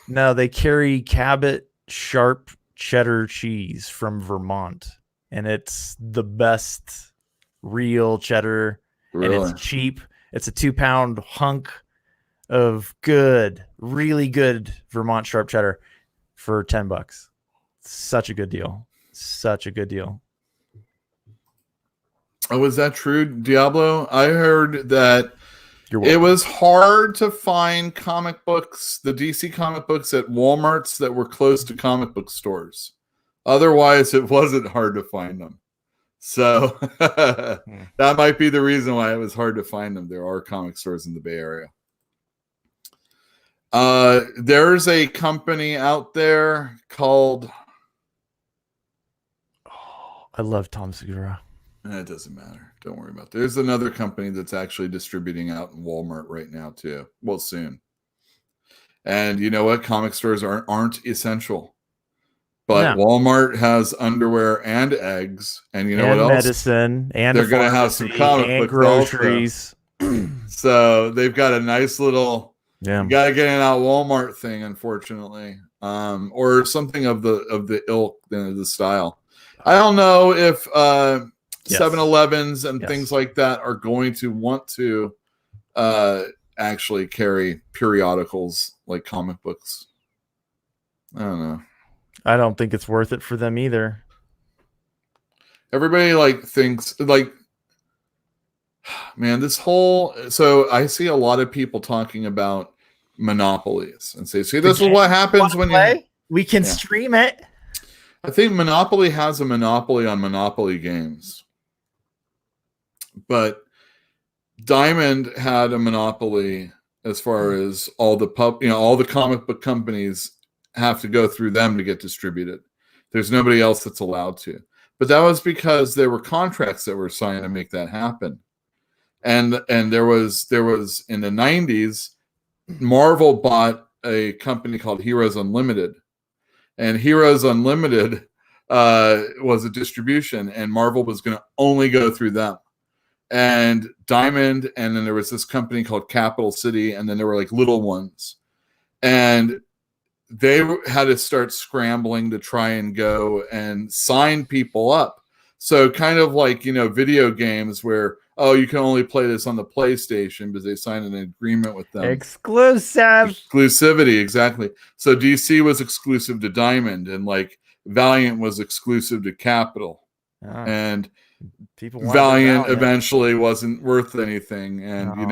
no, they carry Cabot Sharp cheddar cheese from Vermont. And it's the best real cheddar. Really? And it's cheap. It's a 2-pound hunk of good, really good Vermont sharp cheddar for $10. Such a good deal. Such a good deal. Oh, is that true, Diablo? I heard that You're it was hard to find comic books, the DC comic books at Walmarts that were close to comic book stores. Otherwise, it wasn't hard to find them. So that might be the reason why it was hard to find them. There are comic stores in the Bay Area. There's a company out there called... Oh, I love Tom Segura. It doesn't matter. Don't worry about it. There's another company that's actually distributing out in Walmart right now too. Well, soon. And you know what? Comic stores aren't essential. But No. Walmart has underwear and eggs, and you know and what else? Medicine, and They're going to have some comic and books groceries. So they've got a nice little. Yeah, You got to get in that Walmart thing, unfortunately, or something of the ilk, the style. I don't know if 7-Elevens and things like that are going to want to actually carry periodicals like comic books. I don't know. I don't think it's worth it for them either. Everybody thinks man, this whole, so I see a lot of people talking about monopolies and say, see, this is what happens when we can stream it. I think Monopoly has a monopoly on Monopoly games, but Diamond had a monopoly as far as all the all the comic book companies have to go through them to get distributed. There's nobody else that's allowed to. But that was because there were contracts that were signed to make that happen. And there was in the 90s, Marvel bought a company called Heroes Unlimited. And Heroes Unlimited was a distribution, and Marvel was going to only go through them. And Diamond, and then there was this company called Capital City, and then there were little ones. And they had to start scrambling to try and go and sign people up. So kind of video games where, oh, you can only play this on the PlayStation because they signed an agreement with them. Exclusivity, exactly. So DC was exclusive to Diamond, and Valiant was exclusive to Capital. And Valiant eventually wasn't worth anything, and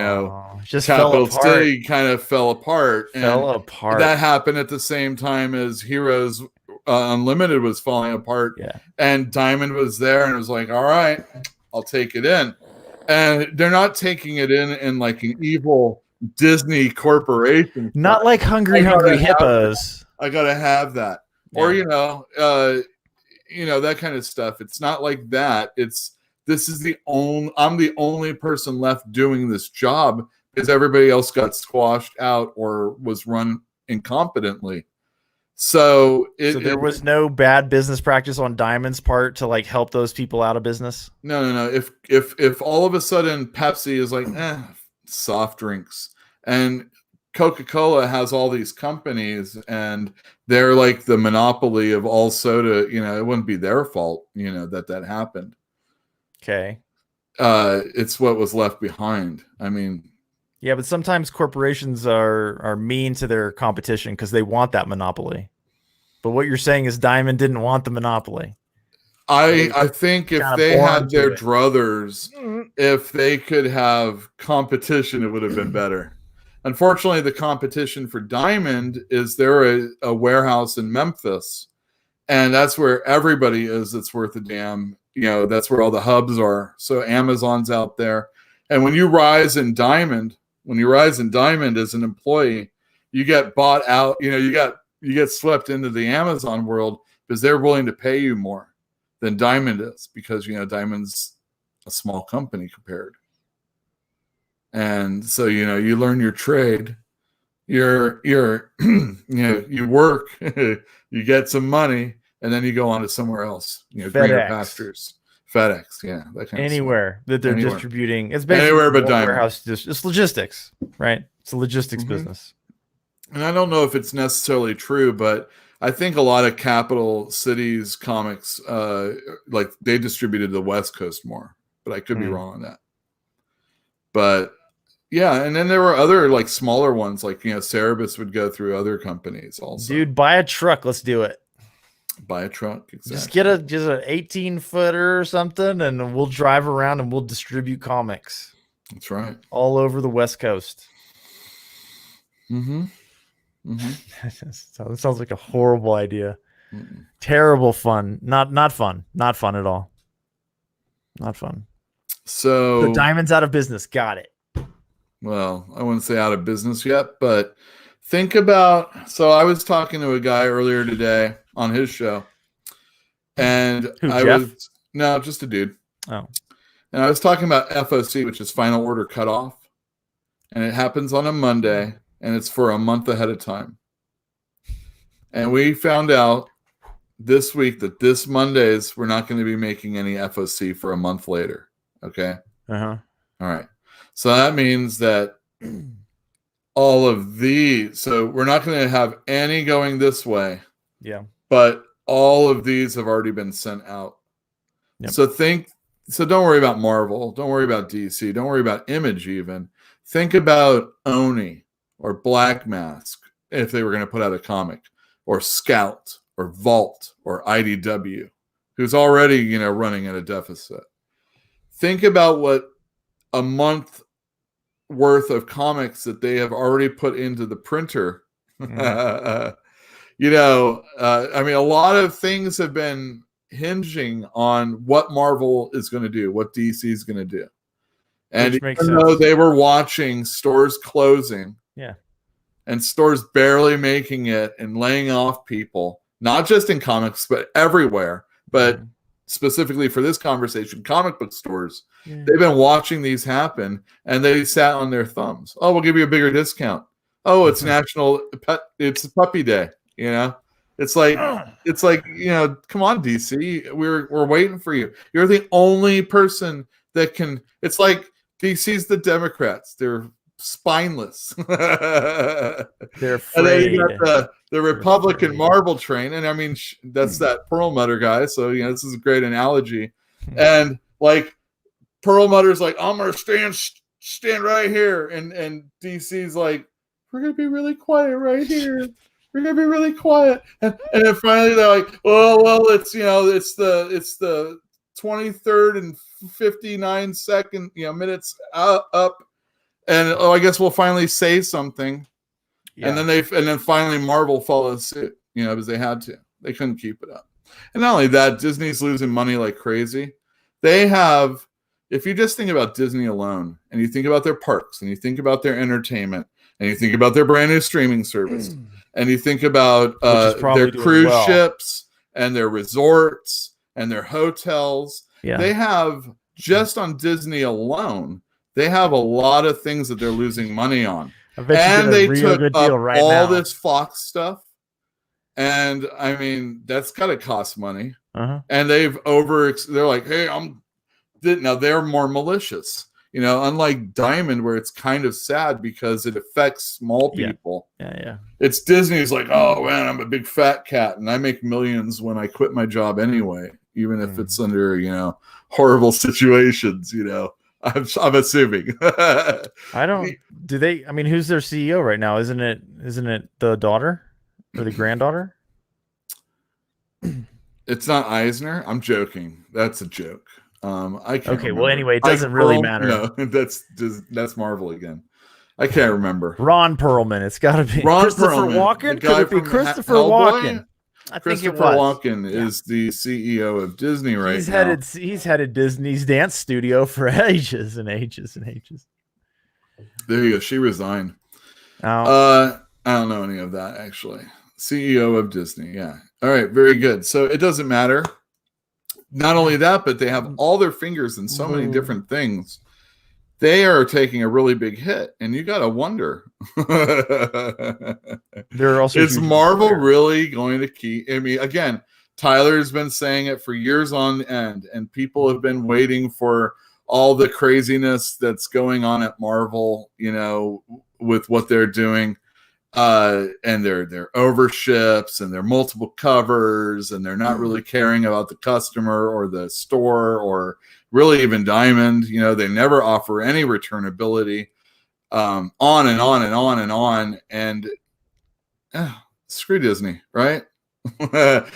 just Capital City kind of fell apart. Apart. That happened at the same time as Heroes Unlimited was falling apart. Yeah. And Diamond was there, and it was like, all right, I'll take it in. And they're not taking it in an evil Disney corporation. Not like Hungry Hippos. I gotta have that, or that kind of stuff. It's not like that. I'm the only person left doing this job because everybody else got squashed out or was run incompetently. So there was no bad business practice on Diamond's part to help those people out of business. No. If all of a sudden Pepsi is soft drinks, and Coca-Cola has all these companies, and they're the monopoly of all soda, it wouldn't be their fault, that happened. Okay. It's what was left behind. I mean, yeah, but sometimes corporations are mean to their competition because they want that monopoly. But what you're saying is Diamond didn't want the monopoly. I think if they had their druthers, if they could have competition, it would have been better. Unfortunately, the competition for Diamond is they're a warehouse in Memphis, and that's where everybody is that's worth a damn. That's where all the hubs are. So Amazon's out there. And when you rise in Diamond as an employee, you get bought out, you get swept into the Amazon world because they're willing to pay you more than Diamond is, because Diamond's a small company compared. And so you learn your trade. You're you work, you get some money, and then you go on to somewhere else. Greener pastures, FedEx, that kind anywhere of that they're distributing. It's basically anywhere but Diamond. Warehouse. It's logistics, right? It's a logistics business. And I don't know if it's necessarily true, but I think a lot of Capital Cities comics, they distributed the West Coast more. But I could be wrong on that. But Yeah, and then there were other like smaller ones, like Cerebus would go through other companies also. Dude, buy a truck. Let's do it. Buy a truck. Exactly. Just get an 18-footer or something, and we'll drive around and we'll distribute comics. That's right. All over the West Coast. Mm-hmm. So that sounds like a horrible idea. Mm-mm. Terrible fun. Not fun. Not fun at all. Not fun. So The Diamond's out of business. Got it. Well, I wouldn't say out of business yet, but think about. So I was talking to a guy earlier today on his show, and Who, Jeff? No, just a dude. Oh. And I was talking about FOC, which is final order cutoff, and it happens on a Monday, and it's for a month ahead of time. And we found out this week that this Mondays we're not going to be making any FOC for a month later. Okay. Uh-huh. All right. So that means that all of these, so we're not going to have any going this way, Yeah. but all of these have already been sent out. Yep. So don't worry about Marvel. Don't worry about DC. Don't worry about Image even. Think about Oni or Black Mask if they were going to put out a comic, or Scout or Vault or IDW, who's already, running at a deficit. Think about what a month worth of comics that they have already put into the printer. I mean, a lot of things have been hinging on what Marvel is going to do, what DC is going to do. And even though they were watching stores closing, yeah, and stores barely making it and laying off people, not just in comics, but everywhere, but specifically for this conversation, comic book stores, they've been watching these happen, and they sat on their thumbs. Oh, we'll give you a bigger discount. Oh, it's it's Puppy Day. It's like, come on, DC, we're waiting for you. You're the only person that can. It's like DC's the Democrats. They're spineless. They're afraid. And then you got the Republican Marvel train, and I mean that's that Perlmutter guy. So this is a great analogy. And like Perlmutter's like, I'm gonna stand right here, and DC's like, we're gonna be really quiet right here. We're gonna be really quiet, and then finally they're like, well, it's the 23rd and 59 minutes up, and I guess we'll finally say something, and then finally Marvel follows suit, because they had to. They couldn't keep it up, and not only that, Disney's losing money like crazy. They have, if you just think about Disney alone, and you think about their parks, and you think about their entertainment, and you think about their brand new streaming service. And you think about their cruise ships and their resorts and their hotels. Yeah. They have, just on Disney alone, they have a lot of things that they're losing money on. And they took up all this Fox stuff. And I mean, that's got to cost money. Uh-huh. And they're like, hey, now they're more malicious. Unlike Diamond, where it's kind of sad because it affects small people. Yeah. It's Disney's like, oh man, I'm a big fat cat and I make millions when I quit my job anyway, even if it's under, horrible situations, I'm assuming. I don't, do they, I mean, who's their CEO right now? Isn't it the daughter or the granddaughter? It's not Eisner. I'm joking. That's a joke. I can't okay, remember. well, anyway, it doesn't really matter. No, that's Marvel again. I can't remember. Ron Perlman. It's got to be Ron Christopher Perlman, Walken. Could it be Christopher Walken? I think it was. Walken is the CEO of Disney now. He's headed Disney's dance studio for ages and ages and ages. There you go. She resigned. Oh. I don't know any of that actually. CEO of Disney. Yeah. All right. Very good. So it doesn't matter. Not only that, but they have all their fingers in so many different things. They are taking a really big hit, and you got to wonder. Is Marvel really going to keep? I mean, again, Tyler's been saying it for years on end, and people have been waiting for all the craziness that's going on at Marvel, with what they're doing. And their overships and their multiple covers, and they're not really caring about the customer or the store or really even Diamond. They never offer any returnability. on and on and on and on. And screw Disney, right?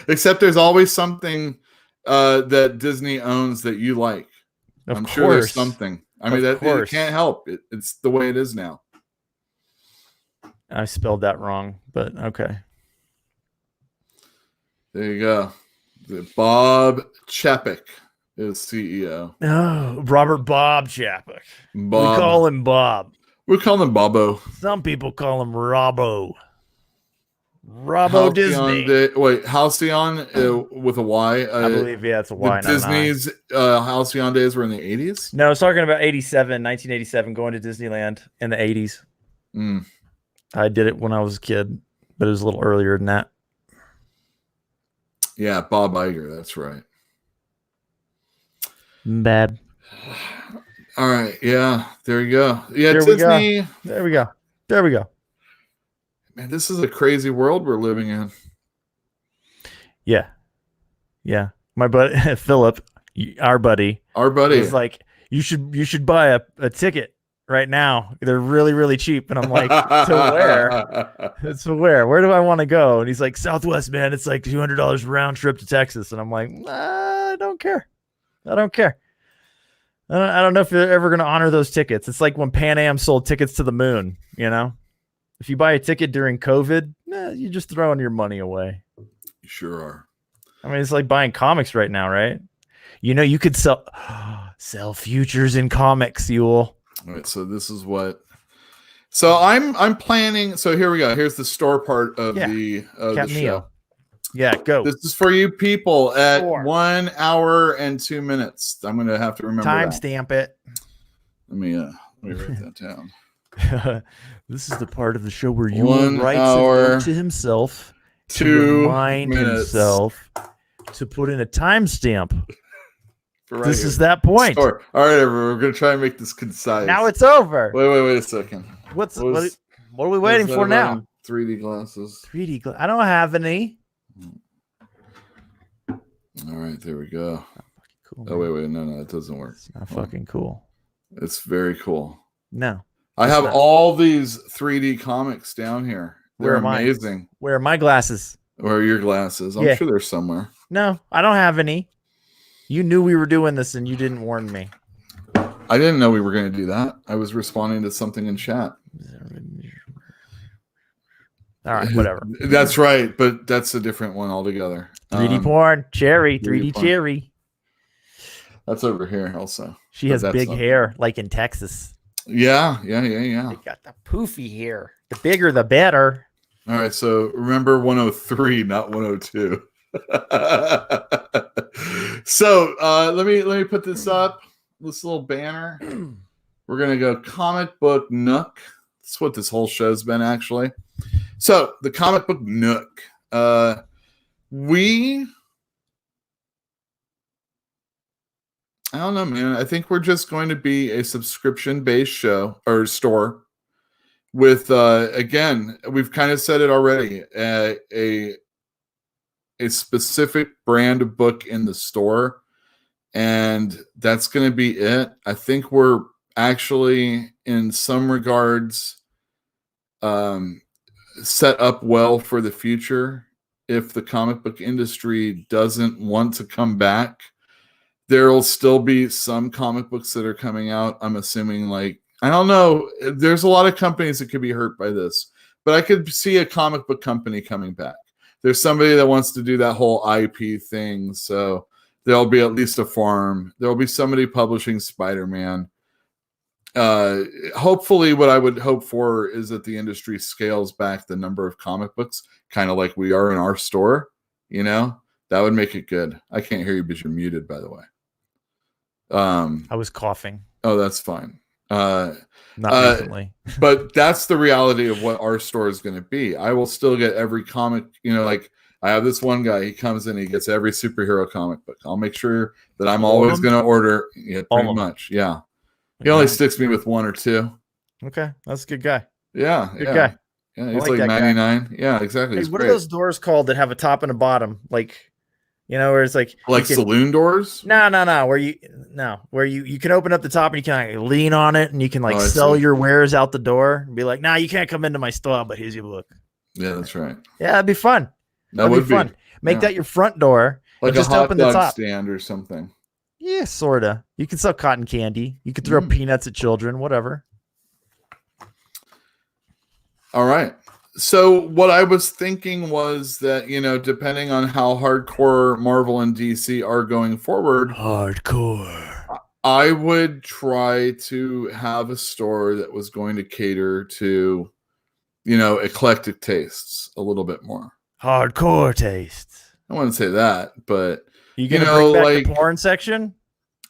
Except there's always something that Disney owns that you like. I'm sure there's something. I mean, that you can't help. It's the way it is now. I spelled that wrong, but okay. There you go. Bob Chapek is CEO. Oh, Robert Bob Chapek. Bob. We call him Bob. We call him Bobo. Some people call him Robbo. Robbo Disney. Wait, Halcyon with a Y? I believe, yeah, it's a Y. Disney's Halcyon days were in the 80s? No, I was talking about 1987, going to Disneyland in the 80s. Mm. I did it when I was a kid, but it was a little earlier than that. Yeah, Bob Iger, that's right. Bad. All right, yeah, there you go. Yeah, There Disney. There we go. There we go. Man, this is a crazy world we're living in. Yeah. Yeah. My buddy Philip, our buddy, was like, you should buy a ticket right now. They're really, really cheap. And I'm like, to where? It's where? Where do I want to go? And he's like, Southwest, man. It's like $200 round trip to Texas. And I'm like, I don't care. I don't care. I don't know if they're ever going to honor those tickets. It's like when Pan Am sold tickets to the moon, you know? If you buy a ticket during COVID, you're just throwing your money away. You sure are. I mean, it's like buying comics right now, right? You know, you could sell futures in comics, Yule. All right, so this is what. So I'm planning. So here we go. Here's the store part of the show. Yeah, go. This is for you people at 1 hour and 2 minutes. I'm gonna have to remember. Timestamp it. Let me write that down. This is the part of the show where you 1 writes hour, to himself 2 remind minutes. himself to put in a timestamp. Right this here. is that point. All right, everyone, we're gonna try and make this concise. Now it's over. Wait a second. What are we waiting for now? 3D glasses. 3D I don't have any. All right, there we go. Cool, oh wait, no, it doesn't work. It's not fucking cool. It's very cool. No. I have all these 3D comics down here. They're amazing. Where are my glasses? Where are your glasses? I'm sure they're somewhere. No, I don't have any. You knew we were doing this and you didn't warn me. I didn't know we were going to do that. I was responding to something in chat. All right, whatever. That's right, but that's a different one altogether. 3D porn, Cherry, 3D porn. Cherry. That's over here also. She has big hair, like in Texas. Yeah. They got the poofy hair. The bigger, the better. All right, so remember 103, not 102. So let me put this up. This little banner. We're gonna go Comic Book Nook. That's what this whole show's been, actually. So the Comic Book Nook. I don't know, man. I think we're just going to be a subscription-based show or store with, again, we've kind of said it already, a specific brand of book in the store, and that's going to be it. I think we're actually, in some regards, set up well for the future. If the comic book industry doesn't want to come back, there will still be some comic books that are coming out. I'm assuming, like, I don't know. There's a lot of companies that could be hurt by this, but I could see a comic book company coming back. There's somebody that wants to do that whole IP thing, so there'll be at least a farm. There'll be somebody publishing Spider-Man. Hopefully, what I would hope for is that the industry scales back the number of comic books, kind of like we are in our store. You know, that would make it good. I can't hear you because you're muted, by the way. I was coughing. Oh, that's fine. Not recently. But that's the reality of what our store is going to be. I will still get every comic, you know, like I have this one guy, he comes in, he gets every superhero comic book. I'll make sure that I'm always going to order. Yeah, pretty much. Yeah. He only sticks me with 1 or 2. Okay. That's a good guy. Yeah. Good guy. Yeah, he's like 99. Guy. Yeah, exactly. Hey, what are those doors called that have a top and a bottom? Like You know, where it's like Like you can, saloon doors? no, where you can open up the top and you can like lean on it and you can like Oh, I sell see. your wares out the door and be like, nah, you can't come into my store, but here's your book. Yeah, that's right. Yeah, that'd be fun. That That'd would be fun. Make yeah. that your front door. Like and a just hot open the dog top. stand or something. Yeah, sorta. You can sell cotton candy. You could throw peanuts at children, whatever. All right. So what I was thinking was that, you know, depending on how hardcore Marvel and DC are going forward, Hardcore. I would try to have a store that was going to cater to, you know, eclectic tastes a little bit more. Hardcore tastes. I wouldn't say that, but You gonna know, bring back like- the porn section?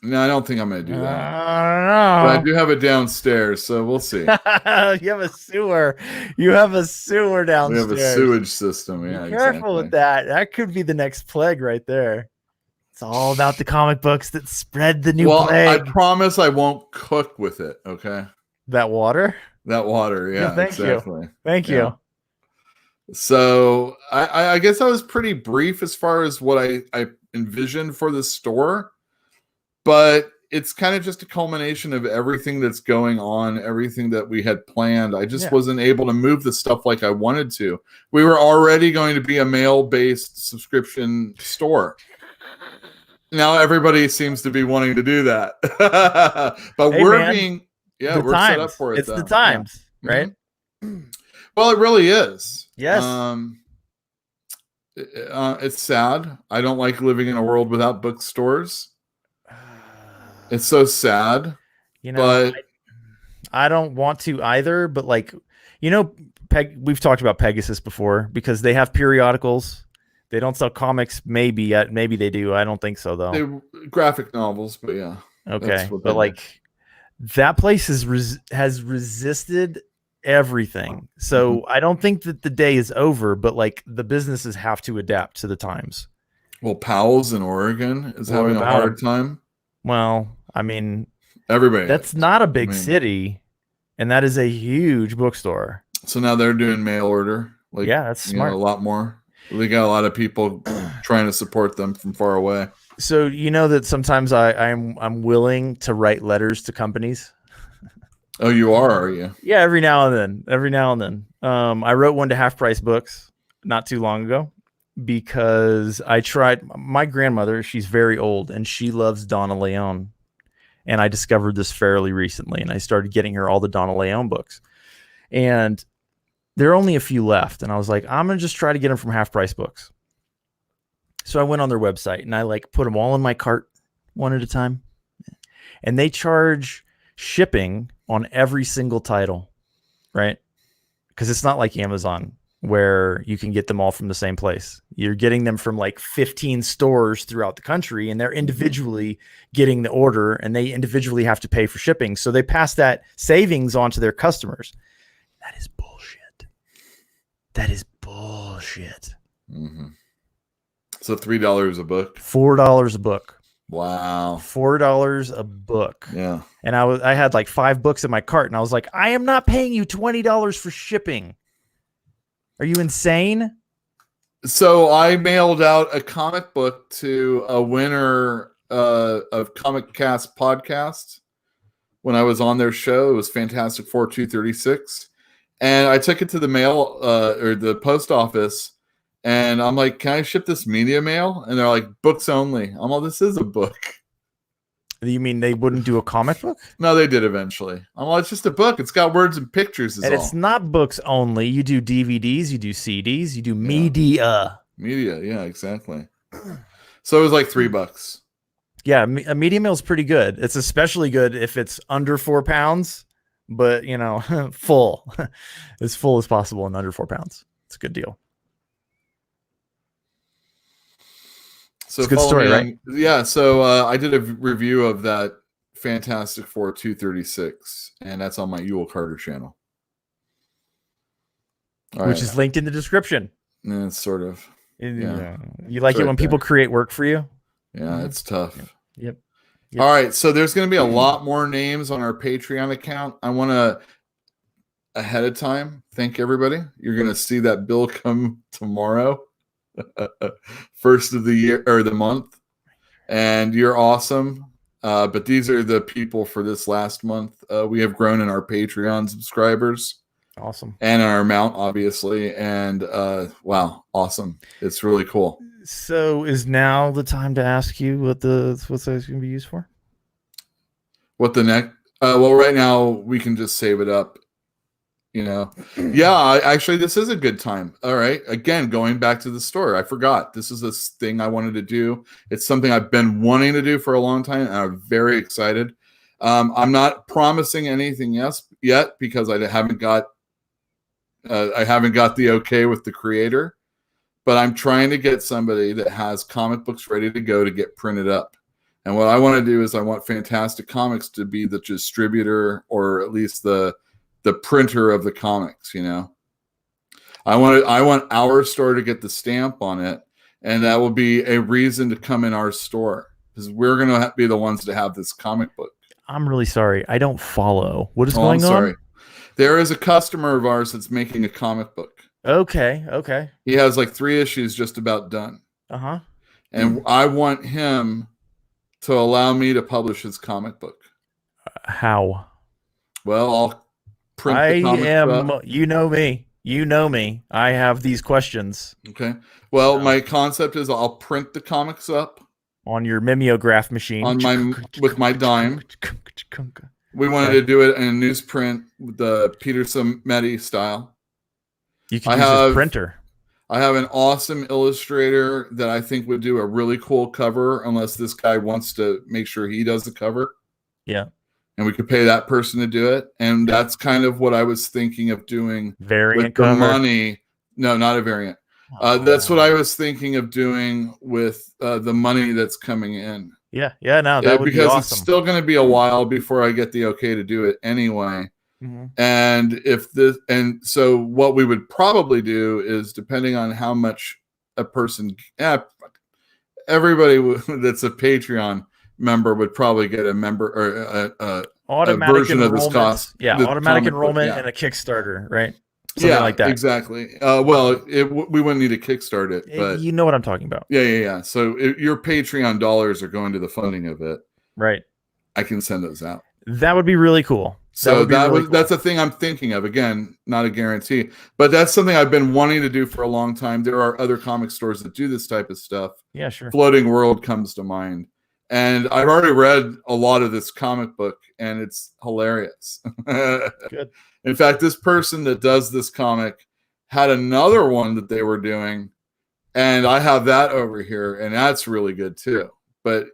no, I don't think I'm going to do that. I But I don't do have it downstairs, so we'll see. know. You have a sewer. You have a sewer We downstairs. have a sewage system. Be Yeah, careful exactly. with that. That could be the next plague right there. It's all about the comic books that spread the new Well, I plague. promise I won't cook with it. Okay, That water? that water. Yeah, thank you. exactly. Thank Yeah. you. So I guess I was pretty brief as far as what I envisioned for the store, but it's kind of just a culmination of everything that's going on, everything that we had planned. I just Yeah. wasn't able to move the stuff like I wanted to. We were already going to be a mail-based subscription store. Now everybody seems to be wanting to do that. But Hey, we're man, being The we're set up times. for it. It's the though. times, Yeah. right? Well, it really is. Yes. It's sad. I don't like living in a world without bookstores. It's so sad. You know, But I don't want to either, but like, you know, we've talked about Pegasus before because they have periodicals. They don't sell comics. Maybe they do. I don't think so though. they graphic novels, but yeah. Okay, that's what but they do. like that place has resisted everything. So Mm-hmm. I don't think that the day is over, but like the businesses have to adapt to the times. Well, Powell's in Oregon is What having a about hard him? time. Well, I mean, Everybody. that's not a big mean- city, and that is a huge bookstore. So now they're doing mail order. Like, Yeah, that's you know, smart. a lot more. They got a lot of people trying to support them from far away. So you know that sometimes I'm willing to write letters to companies. Oh, you are you? Yeah, every now and then. I wrote one to Half Price Books not too long ago because I tried. My grandmother, she's very old and she loves Donna Leon, and I discovered this fairly recently, and I started getting her all the Donna Leon books, and there are only a few left, and I was like, I'm gonna just try to get them from Half Price Books. So I went on their website and I like put them all in my cart one at a time, and they charge shipping on every single title, right? Because it's not like Amazon where you can get them all from the same place. You're getting them from like 15 stores throughout the country, and they're individually getting the order, and they individually have to pay for shipping. So they pass that savings on to their customers. That is bullshit. That is bullshit. Mm-hmm. So $3 a book. $4 a book. Wow. $4 a book. Yeah. And I had like 5 books in my cart, and I was like, I am not paying you $20 for shipping. Are you insane? So I mailed out a comic book to a winner of Comic Cast podcast when I was on their show. It was Fantastic Four 236. And I took it to the mail or the post office, and I'm like, can I ship this media mail? And they're like, books only. I'm like, this is a book. You mean they wouldn't do a comic book? No, they did eventually. I'm like, it's just a book. It's got words and pictures. And it's not books only. You do DVDs, you do CDs, you do media. Media. Yeah, exactly. So it was like $3. Yeah, a media mail is pretty good. It's especially good if it's under 4 pounds, but you know, full, as full as possible and under 4 pounds. It's a good deal. So It's a good follow story, me right? on- yeah. So I did a review of that Fantastic Four 236, and that's on my Yule Carter channel. All Which right. is linked in the description. Yeah, it's sort of. Yeah. You like It's it right when people there. create work for you? Yeah, it's tough. Yep. All right. So there's going to be a lot more names on our Patreon account. I want to, ahead of time, thank everybody. You're going to see that bill come tomorrow. first of the year or the month, and you're awesome. But these are the people for this last month. We have grown in our Patreon subscribers Awesome. and our amount, obviously. And wow, awesome! It's really cool. So is now the time to ask you what's going to be used for? What the next? Well, right now we can just save it up. Actually, this is a good time. All right. Again, going back to the store, I forgot. This is this thing I wanted to do. It's something I've been wanting to do for a long time, and I'm very excited. I'm not promising anything yet because I haven't got the okay with the creator, but I'm trying to get somebody that has comic books ready to go to get printed up. And what I want to do is I want Fantastic Comics to be the distributor, or at least the printer of the comics. I want our store to get the stamp on it, and that will be a reason to come in our store, because we're going to be the ones to have this comic book. I'm really sorry. I don't follow. What is I'm going sorry. on? There is a customer of ours that's making a comic book. Okay. He has like 3 issues just about done. Uh-huh. And I want him to allow me to publish his comic book. How? Well, I'll print the comic up. You know me. I have these questions. Okay. Well, my concept is I'll print the comics up on your mimeograph machine with my dime. We wanted to do it in newsprint with the Peter Samedi style. You can use this printer. I have an awesome illustrator that I think would do a really cool cover, unless this guy wants to make sure he does the cover. Yeah. And we could pay that person to do it. And that's kind of what I was thinking of doing variant with the cover? money. No, not a variant. That's what I was thinking of doing with the money that's coming in. Yeah. No, that would be because awesome. it's still going to be a while before I get the okay to do it anyway. Mm-hmm. And so what we would probably do is, depending on how much a person, everybody that's a Patreon member would probably get a member or a version of this cost. Yeah, automatic enrollment and a Kickstarter, right? Something like that. Exactly. Well, we wouldn't need to kickstart it, but you know what I'm talking about. Yeah. So your Patreon dollars are going to the funding of it, right? I can send those out. That would be really cool. So that's a thing I'm thinking of. Again, not a guarantee, but that's something I've been wanting to do for a long time. There are other comic stores that do this type of stuff. Yeah, sure. Floating World comes to mind. And I've already read a lot of this comic book, and it's hilarious. Good. In fact, this person that does this comic had another one that they were doing, and I have that over here, and that's really good too. But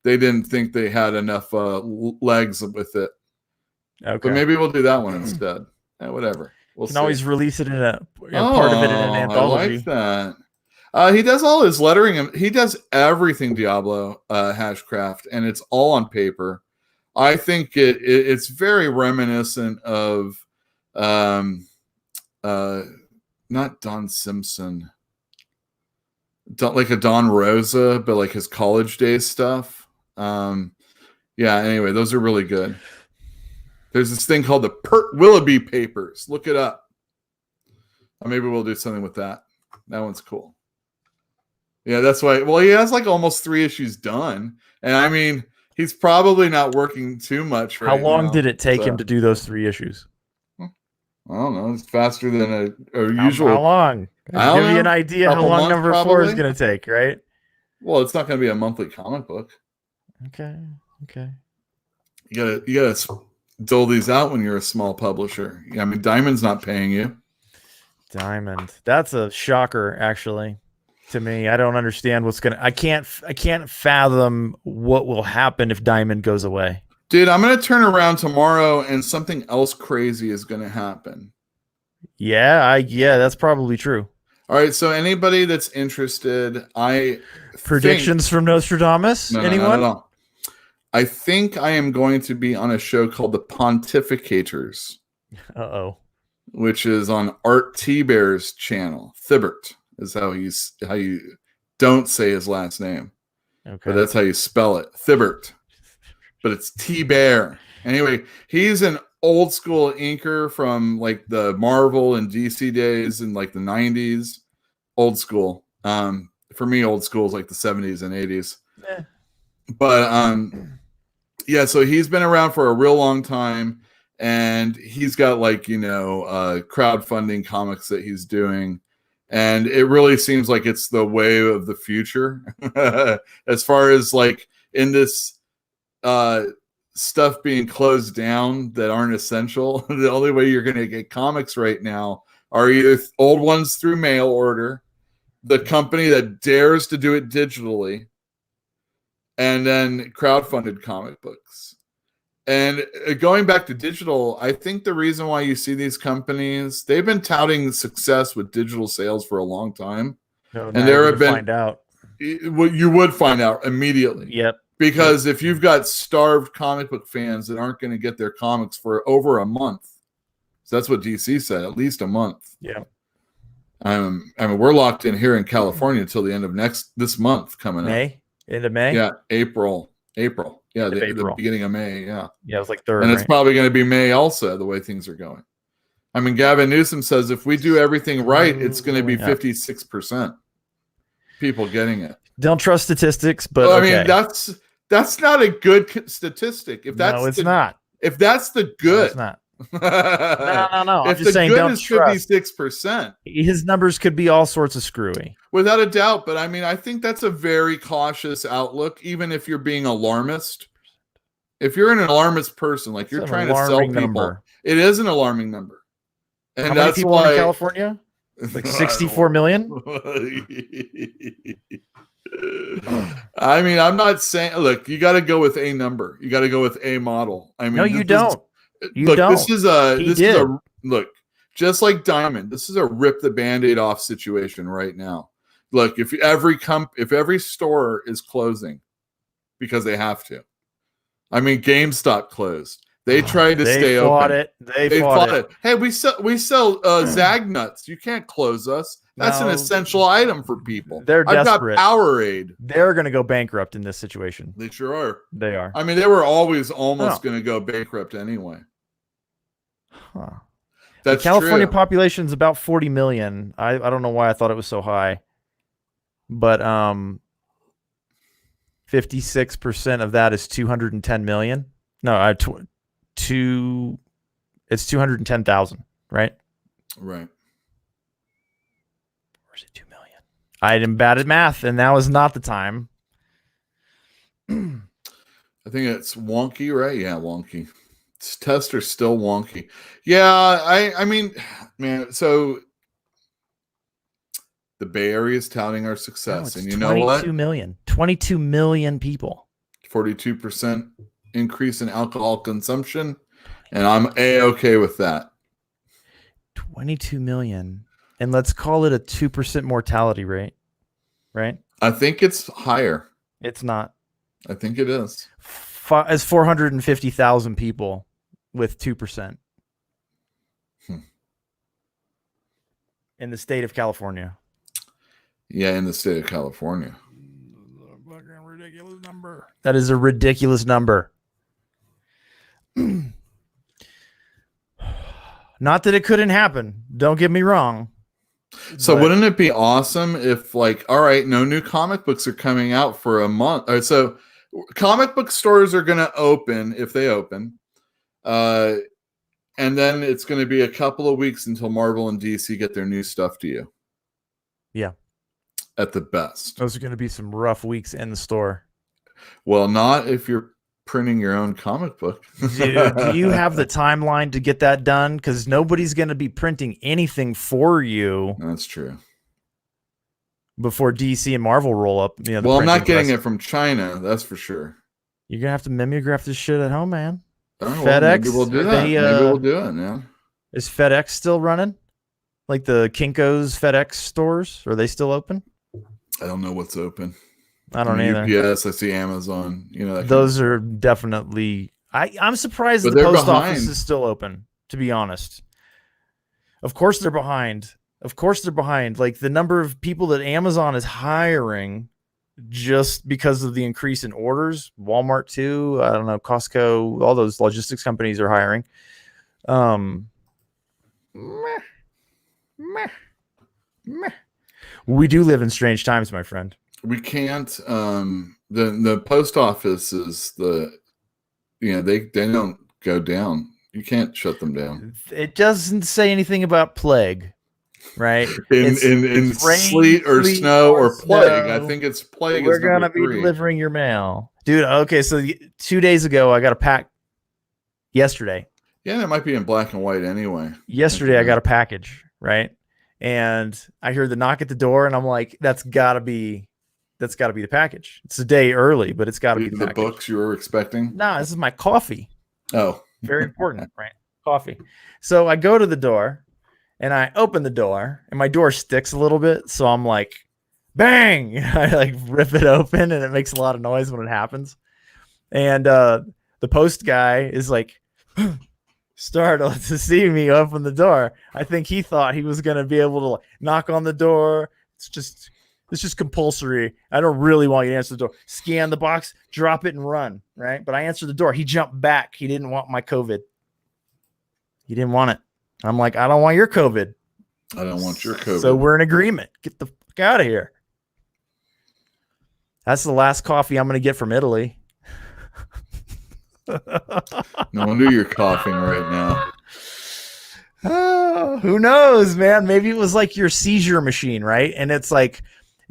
they didn't think they had enough legs with it. Okay. But maybe we'll do that one instead. Whatever. We'll can always release it in a part of it in an anthology. I like that. He does all his lettering. He does everything Diablo Hashcraft, and it's all on paper. I think it's very reminiscent of not Don Simpson, like a Don Rosa, but like his college days stuff. Anyway, those are really good. There's this thing called the Pert Willoughby Papers. Look it up. Maybe we'll do something with that. That one's cool. Yeah, that's why. Well, he has like almost 3 issues done. And I mean, he's probably not working too much right now. How long did it take him to do those 3 issues? I don't know. It's faster than a usual. How long? Give you an idea how long number 4 is going to take, right? Well, it's not going to be a monthly comic book. Okay. You gotta dole these out when you're a small publisher. I mean, Diamond's not paying you. Diamond. That's a shocker, actually, to me. I don't understand what's gonna. I can't fathom what will happen if Diamond goes away. Dude, I'm gonna turn around tomorrow and something else crazy is gonna happen. Yeah, that's probably true. All right, so anybody that's interested, predictions from Nostradamus. No, anyone? Not at all. I think I am going to be on a show called The Pontificators. Uh-oh. Which is on Art T-Bear's channel. Thibbert is how you don't say his last name. Okay. But that's how you spell it. Thibbert. But it's T-Bear. Anyway, he's an old school inker from like the Marvel and DC days in like the 90s. Old school. For me, old school is like the 70s and 80s. Eh. But yeah, so he's been around for a real long time, and he's got like, crowdfunding comics that he's doing. And it really seems like it's the way of the future as far as like in this stuff being closed down that aren't essential. The only way you're going to get comics right now are either old ones through mail order, the company that dares to do it digitally, and then crowdfunded comic books. And going back to digital, I think the reason why you see these companies, they've been touting success with digital sales for a long time. No, And now there you're have gonna been- find out. You would find out immediately. Yep. Because if you've got starved comic book fans that aren't going to get their comics for over a month, so that's what DC said, at least a month. Yeah. I mean, we're locked in here in California until the end of this month coming up. May? Into May? Yeah, April. Yeah, End of the April. beginning of May. Yeah, Yeah, it was like third. and it's right? probably going to be May also, the way things are going. I mean, Gavin Newsom says if we do everything right, it's going to be Yeah. 56% people getting it. Don't trust statistics, but Well, I okay. mean, that's not a good statistic. If that's no, it's not. If that's the No, good, it's not. No. I'm if just the saying good don't is trust. 56%, His numbers could be all sorts of screwy. without a doubt. But I mean, I think that's a very cautious outlook, even if you're being alarmist. If you're an alarmist person, like you're It's an trying to sell alarming people, number. it is an alarming number. And How many that's people why in California? Like 64 million? I mean, I'm not saying, look, you got to go with a number. You got to go with a model. I mean, No, you this is- don't. You look, don't. this is a He this did. is a look, just like Diamond. This is a rip the band-aid off situation right now. Look, if every store is closing because they have to. I mean, GameStop closed. They tried to They stay fought open. it. They They fought fought it. Hey, we sell Zag nuts. You can't close us. That's an No. essential item for people. They're I've desperate. got Powerade. They're going to go bankrupt in this situation. They sure are. They are. I mean, they were always almost Oh. going to go bankrupt anyway. Huh. That's the California true. population is about 40 million. I don't know why I thought it was so high. But 56% of that is 210 million. No, it's 210,000, right? Right. Or is it 2 million? I am bad at math, and now is not the time. I think it's wonky, right? Yeah, wonky. Tests are still wonky. Yeah, I mean, man, so the Bay Area is touting our No, success. it's And you know what? 22 million people. 42% increase in alcohol consumption. And I'm A-okay with that. 22 million. And let's call it a 2% mortality rate, right? I think it's higher. It's not. I think it is. It's 450,000 people with 2% in the state of California. Yeah, in the state of California. Ridiculous number. That is a ridiculous number. Not that it couldn't happen. Don't get me wrong. So But- wouldn't it be awesome if, like, all right, no new comic books are coming out for a month. All right, so comic book stores are going to open if they open. And then it's going to be a couple of weeks until Marvel and DC get their new stuff to you. Yeah. At the best. Those are going to be some rough weeks in the store. Well, not if you're printing your own comic book. Dude, do you have the timeline to get that done? Because nobody's going to be printing anything for you That's true. before DC and Marvel roll up. You know, the Well, I'm not printing getting press. it from China. That's for sure. You're going to have to mimeograph this shit at home, man. Oh, well, FedEx, maybe we'll do are that. they, Maybe we'll do it, yeah. Is FedEx still running? Like the Kinko's FedEx stores? Are they still open? I don't know what's open. I don't either. UPS, I see Amazon. You know, that kind Those are definitely. I'm surprised But that the they're post behind. office is still open. To be honest, of course they're behind. Of course they're behind. Like the number of people that Amazon is hiring, just because of the increase in orders. Walmart too. I don't know. Costco. All those logistics companies are hiring. We do live in strange times, my friend. We can't. The post office is they don't go down. You can't shut them down. It doesn't say anything about plague, right? In rain, sleet or snow or plague. snow. I think it's plague. We're is number gonna be 3. delivering your mail, dude. Okay, so 2 days ago, I got a pack. Yesterday, Yeah, that might be in black and white anyway. I got a package, right? And I heard the knock at the door, and I'm like, that's gotta be the package. It's a day early, but it's gotta be the The package. books you were expecting. Nah, this is my coffee. Oh, Very important, right? Coffee. So I go to the door and I open the door, and my door sticks a little bit. So I'm like, bang! I like rip it open, and it makes a lot of noise when it happens. And the post guy is like startled to see me open the door. I think he thought he was going to be able to like, knock on the door. It's just compulsory. I don't really want you to answer the door. Scan the box, drop it, and run, right? But I answered the door. He jumped back. He didn't want my COVID. He didn't want it. I'm like, I don't want your COVID. I don't want your COVID. So we're in agreement. Get the fuck out of here. That's the last coffee I'm going to get from Italy. No wonder you're coughing right now. Oh, who knows, man? Maybe it was like your seizure machine, right? And it's like,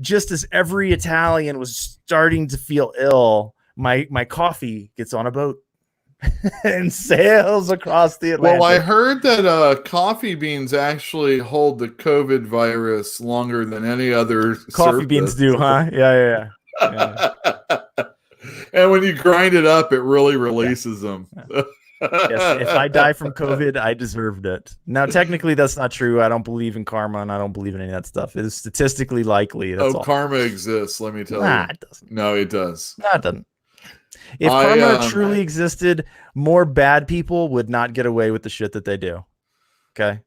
just as every Italian was starting to feel ill, my coffee gets on a boat and sails across the Atlantic. Well, I heard that coffee beans actually hold the COVID virus longer than any other Coffee beans do, huh? Yeah. And when you grind it up, it really releases them. Yes, if I die from COVID, I deserved it. Now, technically, that's not true. I don't believe in karma, and I don't believe in any of that stuff. It is statistically likely. That's all. Karma exists, let me tell Nah, you. it doesn't. No, it does. No, it doesn't. If karma truly existed, more bad people would not get away with the shit that they do. Okay?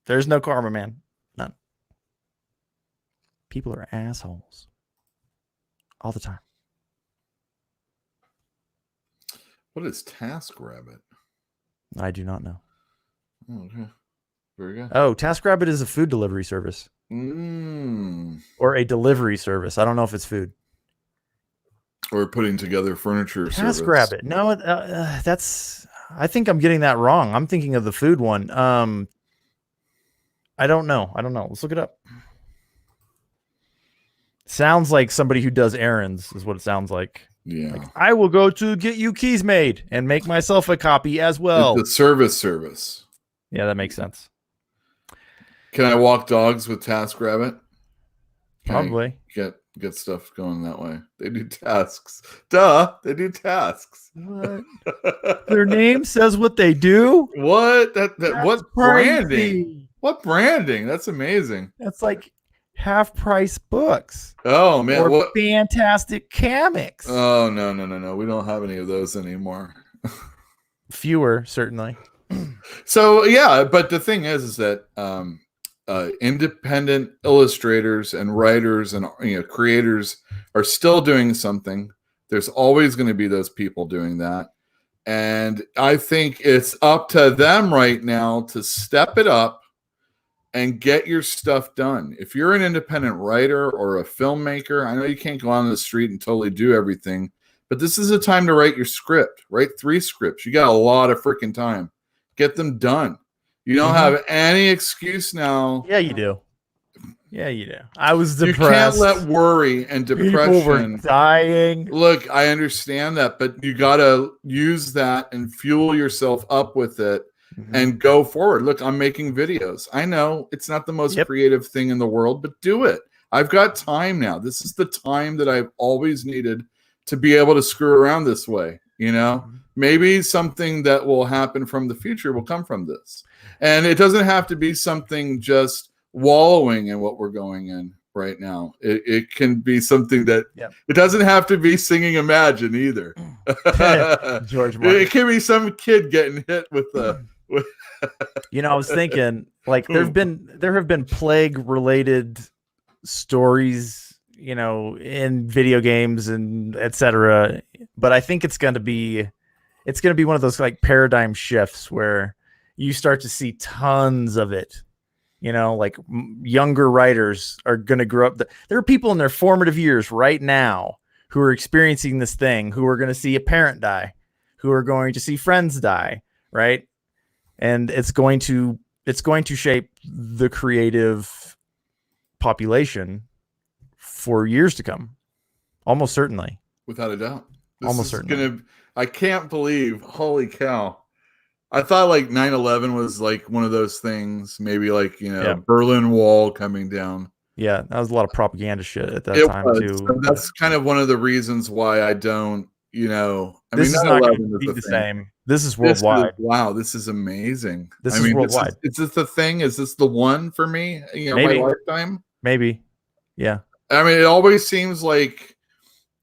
There's no karma, man. None. People are assholes. All the time. What is TaskRabbit? I do not know. Oh, okay. Very good. Oh, TaskRabbit is a food delivery service. Or a delivery service. I don't know if it's food. Or putting together furniture service. TaskRabbit. No, that's... I think I'm getting that wrong. I'm thinking of the food one. I don't know. Let's look it up. Sounds like somebody who does errands is what it sounds like. Yeah. Like, I will go to get you keys made and make myself a copy as well. It's a service. Yeah, that makes sense. Can I walk dogs with TaskRabbit? Probably. Get stuff going that way. They do tasks. Duh, they do tasks. What? Their name says what they do? What? What branding? Crazy. What branding? That's amazing. That's like half price books. Oh man, or fantastic comics. Oh no. We don't have any of those anymore. Fewer, certainly. So yeah, but the thing is that independent illustrators and writers and creators are still doing something. There's always going to be those people doing that. And I think it's up to them right now to step it up and get your stuff done. If you're an independent writer or a filmmaker, I know you can't go on the street and totally do everything, but this is a time to write your script. Write 3 scripts. You got a lot of freaking time. Get them done. You don't have any excuse now. Yeah, you do. I was depressed. You can't let worry and depression. People were dying. Look, I understand that, but you got to use that and fuel yourself up with it and go forward. Look, I'm making videos. I know it's not the most creative thing in the world, but do it. I've got time now. This is the time that I've always needed to be able to screw around this way. Maybe something that will happen from the future will come from this. And it doesn't have to be something just wallowing in what we're going in right now. It can be something that it doesn't have to be singing Imagine either. George Martin. It can be some kid getting hit with the. I was thinking like there have been plague related stories, in video games and etc. But I think it's going to be one of those like paradigm shifts where you start to see tons of it You know, like younger writers are going to grow up. There are people in their formative years right now who are experiencing this thing, who are going to see a parent die, who are going to see friends die, right? And it's going to shape the creative population for years to come. Almost certainly. Without a doubt. Almost certainly. I can't believe, holy cow. I thought like 9/11 was like one of those things, maybe like, Berlin Wall coming down. Yeah, that was a lot of propaganda shit at that time too. So that's kind of one of the reasons why I don't, this is not going to be the same. This is worldwide. Wow, this is amazing. This is worldwide. Is this the thing? Is this the one for me? Maybe. My lifetime? Maybe. Yeah. I mean, it always seems like,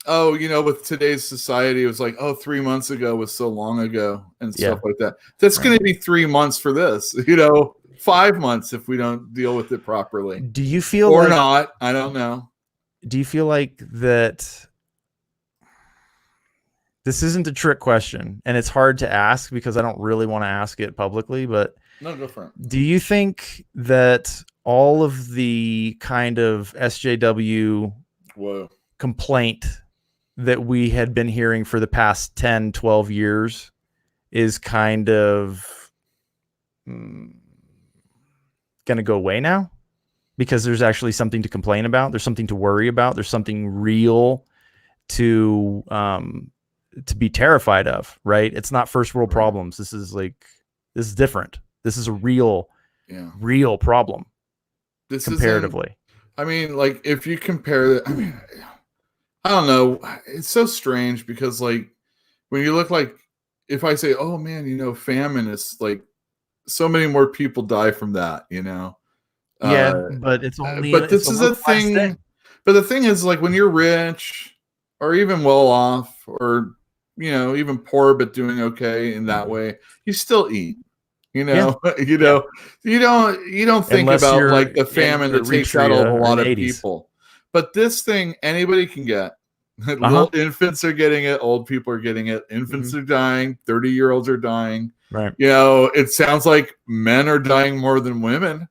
with today's society, it was like, 3 months ago was so long ago and stuff like that. That's going to be 3 months for this, 5 months if we don't deal with it properly. Do you feel or not? I don't know. Do you feel like that? This isn't a trick question, and it's hard to ask because I don't really want to ask it publicly, but no, go for it. Do you think that all of the kind of SJW complaint that we had been hearing for the past 10, 12 years is kind of going to go away now? Because there's actually something to complain about. There's something to worry about. There's something real to be terrified of, right? It's not first world problems. This is different. This is a real problem. This comparatively. I mean, like if you compare I don't know. It's so strange because like when you look like if I say, oh man, famine is like so many more people die from that, but it's only but this is a thing. But the thing is like when you're rich or even well off or even poor but doing okay in that way, you still eat. You don't think Unless about you're like the famine that takes out a lot of people. But this thing anybody can get. Little infants are getting it, old people are getting it, infants are dying, 30-year-olds are dying. Right. It sounds like men are dying more than women,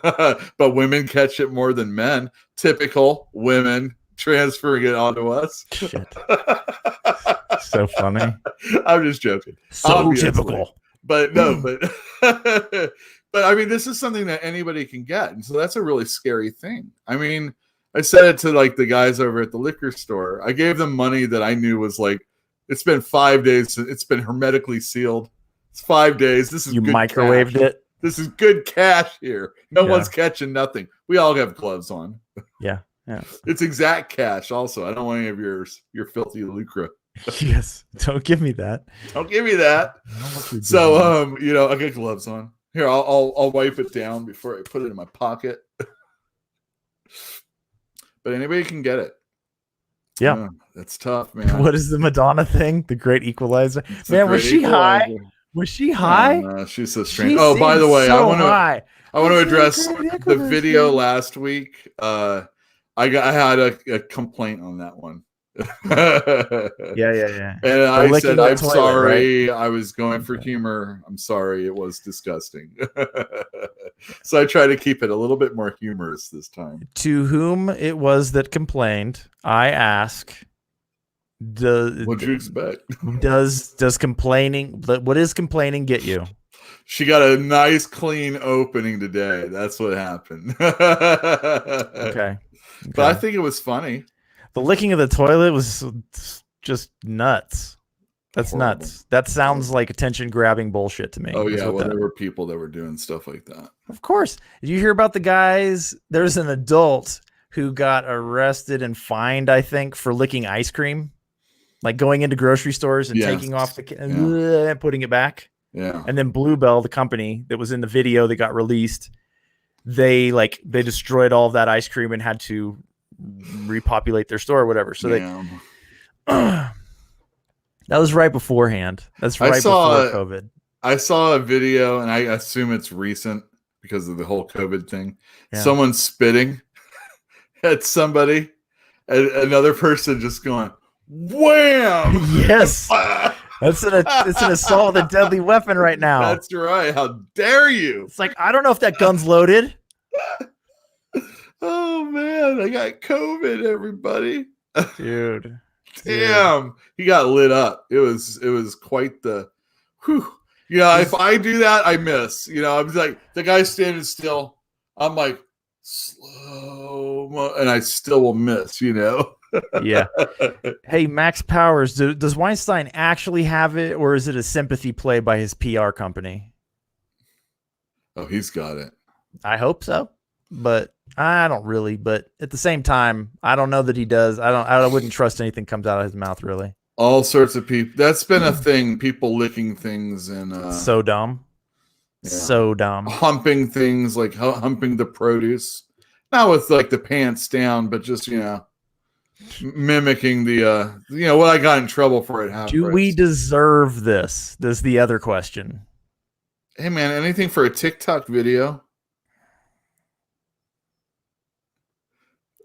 but women catch it more than men. Typical women transferring it onto us. Shit. So funny. I'm just joking. So obviously. typical. But no, but I mean, this is something that anybody can get. And so that's a really scary thing. I mean, I said it to like the guys over at the liquor store. I gave them money that I knew was like, it's been 5 days. It's been hermetically sealed. It's 5 days. This is you good microwaved cash. it. This is good cash here. No one's catching nothing. We all have gloves on. Yeah. It's exact cash. Also, I don't want any of your filthy lucre. Yes. Don't give me that. Don't give me that. So, I get gloves on. Here, I'll wipe it down before I put it in my pocket. But anybody can get it. Yeah. That's tough, man. What is the Madonna thing? The Great Equalizer? Man, was she high? Was she high? She's so strange. By the way, I want to address the video last week. I had a complaint on that one. Yeah. And I said, I'm sorry. Right? I was going for humor. I'm sorry. It was disgusting. So I try to keep it a little bit more humorous this time. To whom it was that complained, I ask, what'd you expect? Does complaining, what is complaining get you? She got a nice clean opening today. That's what happened. Okay. But I think it was funny. The licking of the toilet was just nuts. That's horrible. Nuts. That sounds like attention-grabbing bullshit to me. Oh, yeah. Well, there were people that were doing stuff like that. Of course. Did you hear about the guys? There's an adult who got arrested and fined, I think, for licking ice cream. Like going into grocery stores and taking off and putting it back. Yeah. And then Bluebell, the company that was in the video that got released, they destroyed all of that ice cream and had to repopulate their store or whatever. So that was right beforehand. That's right before COVID. I saw a video, and I assume it's recent because of the whole COVID thing. Yeah. Someone spitting at somebody, and another person just going, wham! Yes. It's an assault with a deadly weapon right now. That's right. How dare you? It's like, I don't know if that gun's loaded. Oh man, I got COVID, everybody. Dude. Damn, he got lit up. It was quite the whew. Yeah, if I do that, I miss. You know, I'm like the guy standing still. I'm like slow, and I still will miss. You know. Yeah. Hey, Max Powers, does Weinstein actually have it, or is it a sympathy play by his PR company? Oh, he's got it. I hope so, but I don't really. But at the same time, I don't know that he does. I wouldn't trust anything comes out of his mouth, really. All sorts of people. That's been a thing. People licking things and So dumb. Yeah. So dumb. Humping things, like humping the produce, not with like the pants down, but just mimicking the what I got in trouble for it. Do we deserve this? That's the other question. Hey man, anything for a TikTok video?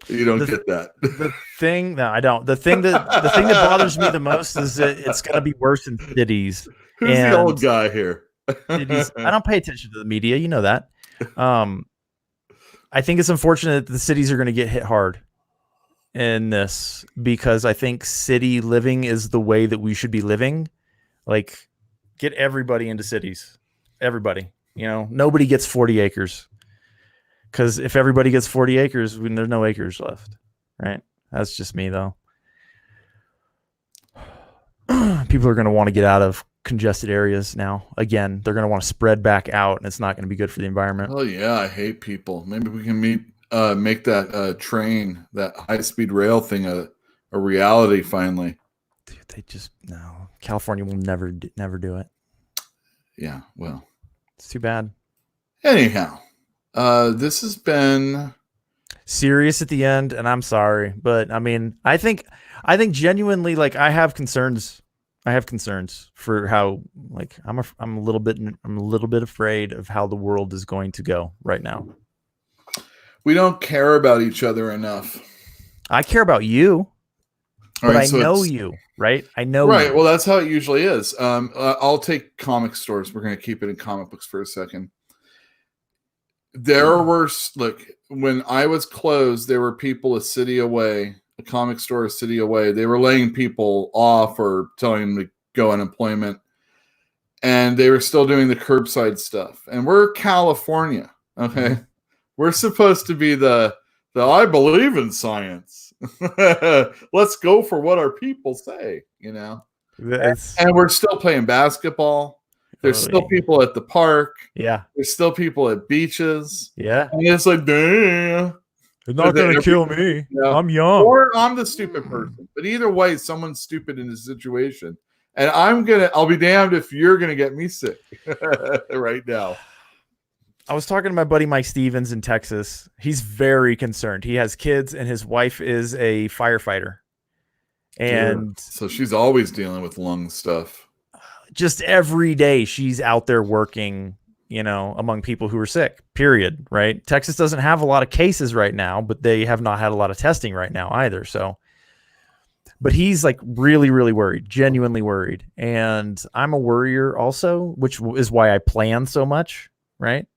You don't get that. The thing, no, I don't. The thing that bothers me the most is that it's going to be worse in cities. Who's the old guy here? Cities, I don't pay attention to the media. You know that. I think it's unfortunate that the cities are going to get hit hard in this, because I think city living is the way that we should be living. Like, get everybody into cities. Everybody. Nobody gets 40 acres. Because if everybody gets 40 acres, there's no acres left, right? That's just me, though. People are going to want to get out of congested areas now. Again, they're going to want to spread back out, and it's not going to be good for the environment. Oh, yeah, I hate people. Maybe we can make that train, that high-speed rail thing a reality finally. Dude, no. California will never do it. Yeah, well. It's too bad. Anyhow. This has been serious at the end, and I'm sorry, but I mean, I think genuinely, like, I have concerns. I have concerns for how, like, I'm a little bit afraid of how the world is going to go right now. We don't care about each other enough. I care about you, but right, I know you, right? I know. Right. You. Well, that's how it usually is. I'll take comic stores. We're going to keep it in comic books for a second. There were, look, when I was closed, there were people a city away, a comic store a city away. They were laying people off or telling them to go unemployment. And they were still doing the curbside stuff. And we're California, okay? Mm-hmm. We're supposed to be the I believe in science. Let's go for what our people say, And we're still playing basketball. There's still people at the park. Yeah. There's still people at beaches. Yeah. And it's like, damn. It's not going to kill me. I'm young. Or I'm the stupid person. But either way, someone's stupid in the situation. And I'll be damned if you're going to get me sick right now. I was talking to my buddy Mike Stevens in Texas. He's very concerned. He has kids, and his wife is a firefighter. And so she's always dealing with lung stuff. Just every day she's out there working, among people who are sick, period. Right. Texas doesn't have a lot of cases right now, but they have not had a lot of testing right now either. So, but he's like really, really worried, genuinely worried. And I'm a worrier also, which is why I plan so much. Right.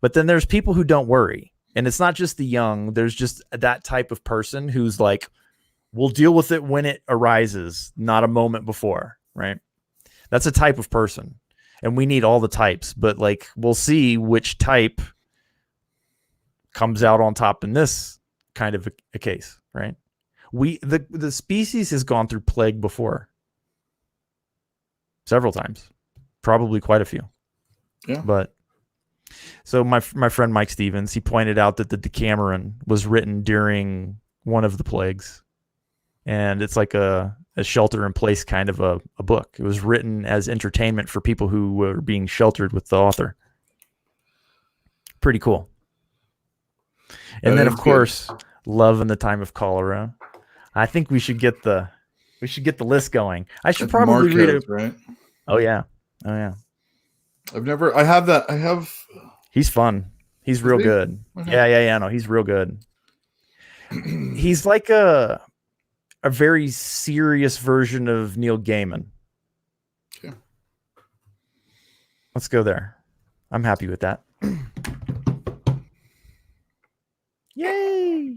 But then there's people who don't worry, and it's not just the young. There's just that type of person who's like, we'll deal with it when it arises, not a moment before. Right. That's a type of person, and we need all the types, but like, we'll see which type comes out on top in this kind of a case, right? The species has gone through plague before. Several times, probably quite a few. Yeah. But so my friend Mike Stevens, he pointed out that the Decameron was written during one of the plagues, and it's like a shelter in place kind of a book. It was written as entertainment for people who were being sheltered with the author. Pretty cool. And then, of course, Love in the Time of Cholera. I think we should get the list going. I should probably read it. Right? Oh yeah. I have. He's fun. He's real good. Okay. Yeah. No, he's real good. He's like a very serious version of Neil Gaiman. Okay. Let's go there. I'm happy with that. Yay!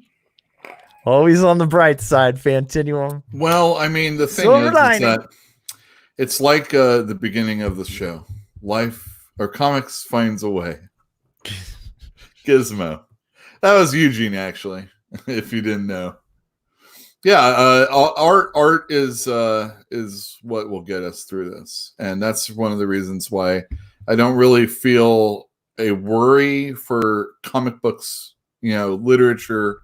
Always on the bright side, Fantinuum. Well, I mean, the thing Silver is lining. that it's like the beginning of the show. Life or comics finds a way. Gizmo. That was Eugene, actually, if you didn't know. Yeah, art is what will get us through this, and that's one of the reasons why I don't really feel a worry for comic books, literature,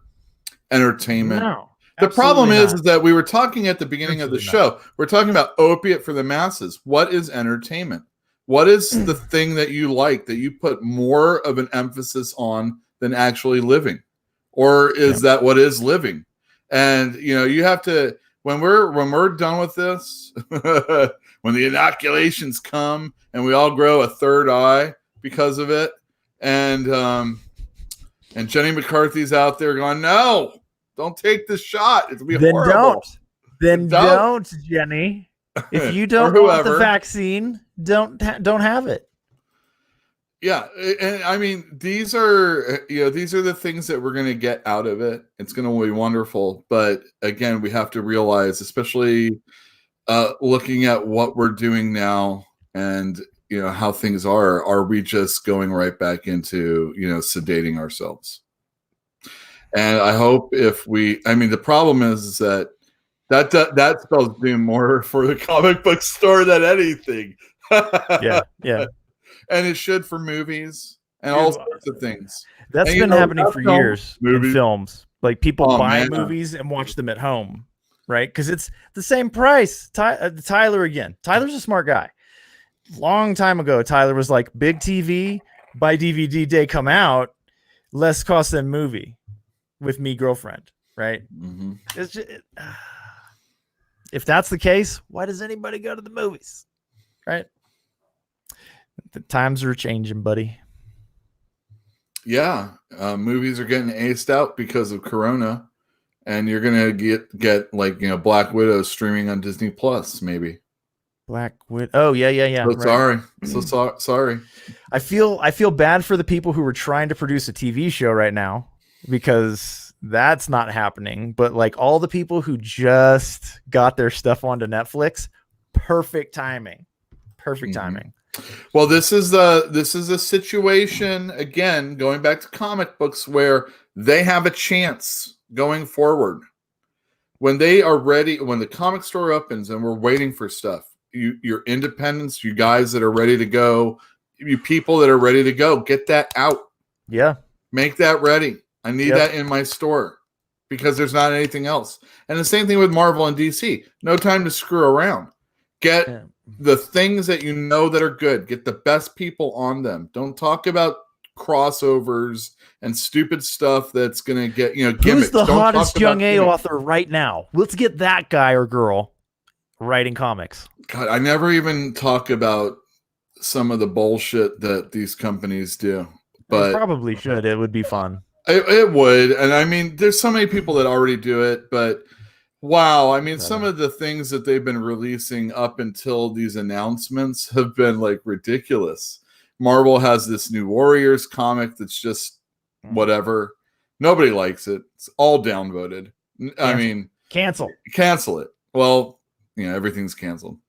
entertainment. No. The problem absolutely is that we were talking at the beginning of the Absolutely show. We're talking about opiate for the masses. What is entertainment? What is the thing that you like that you put more of an emphasis on than actually living? Or is that what is living? And you have to when we're done with this, when the inoculations come and we all grow a third eye because of it, and Jenny McCarthy's out there going, "No, don't take the shot. It'll be horrible." Then don't, Jenny. If you don't Or want the whoever. vaccine, don't have it. Yeah, and I mean, these are the things that we're going to get out of it. It's going to be wonderful, but again, we have to realize, especially looking at what we're doing now, and how things are we just going right back into sedating ourselves? And I hope the problem is that spells doom more for the comic book store than anything. Yeah. And it should for movies and all sorts of things. That's And, been happening for film, years in movies. films. Like people Oh, buy man. movies and watch them at home, right? Because it's the same price. Tyler again. Tyler's a smart guy. Long time ago, Tyler was like, big TV, by DVD day come out, less cost than movie with me girlfriend, right? Mhm. It's just, if that's the case, why does anybody go to the movies, right? The times are changing, buddy. Yeah, movies are getting aced out because of Corona, and you're gonna get like Black Widow streaming on Disney Plus, maybe. Black Widow. Oh yeah. So right. sorry, sorry. I feel bad for the people who were trying to produce a TV show right now, because that's not happening. But like all the people who just got their stuff onto Netflix, perfect timing. Perfect timing. Well, this is a situation, again, going back to comic books, where they have a chance going forward. When they are ready, when the comic store opens and we're waiting for stuff, your independents, you guys that are ready to go, you people that are ready to go, get that out. Yeah. Make that ready. I need Yep. that in my store because there's not anything else. And the same thing with Marvel and DC. No time to screw around. Get Yeah. the things that that are good. Get the best people on them. Don't talk about crossovers and stupid stuff that's going to get, gimmicks. Who's the Don't hottest talk young about A gimmicks. author right now? Let's get that guy or girl writing comics. God, I never even talk about some of the bullshit that these companies do. But But probably should. It would be fun. it would. And I mean, there's so many people that already do it, but wow. I mean, some of the things that they've been releasing up until these announcements have been like ridiculous. Marvel has this new Warriors comic that's just whatever. Nobody likes it. It's all downvoted. I mean, Cancel. cancel it. Well, everything's canceled.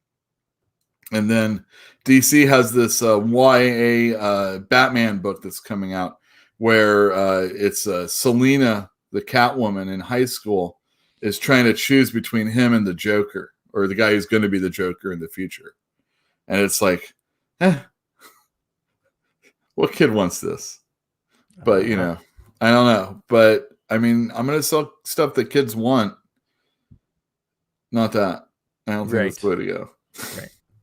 And then DC has this YA Batman book that's coming out where it's Selena, the Catwoman in high school, is trying to choose between him and the Joker, or the guy who's going to be the Joker in the future. And it's like, what kid wants this? But, I don't know. But, I mean, I'm going to sell stuff that kids want. Not that. I don't think that's the way to go.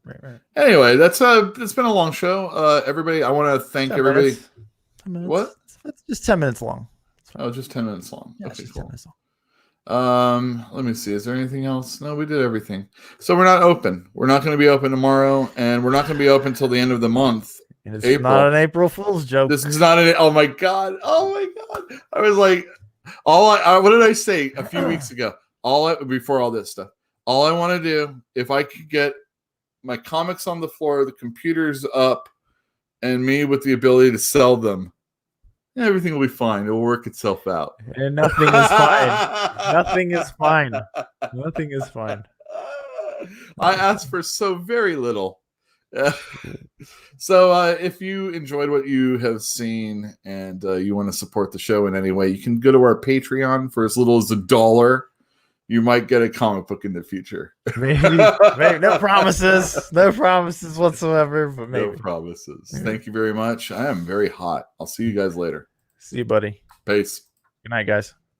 Right. Anyway, that's been a long show. Everybody, I want to thank 10 everybody. minutes. 10 minutes. What? It's just 10 minutes long. Oh, just 10 minutes long. Yeah, it's Okay, just 10 cool. minutes long. Let me see. Is there anything else? No, we did everything. So we're not open. We're not going to be open tomorrow, and we're not going to be open till the end of the month. And it's April. not an April Fool's joke. This is not an. Oh my god. I was like, what did I say a few weeks ago? Before all this stuff, all I want to do, if I could get my comics on the floor, the computers up, and me with the ability to sell them, Everything will be fine. It will work itself out. And nothing is fine. Nothing is fine. Nothing is fine. I asked for so very little. So if you enjoyed what you have seen and you want to support the show in any way, you can go to our Patreon for as little as $1. You might get a comic book in the future. Maybe no promises. No promises whatsoever, but maybe. No promises. Thank you very much. I am very hot. I'll see you guys later. See you, buddy. Peace. Good night, guys.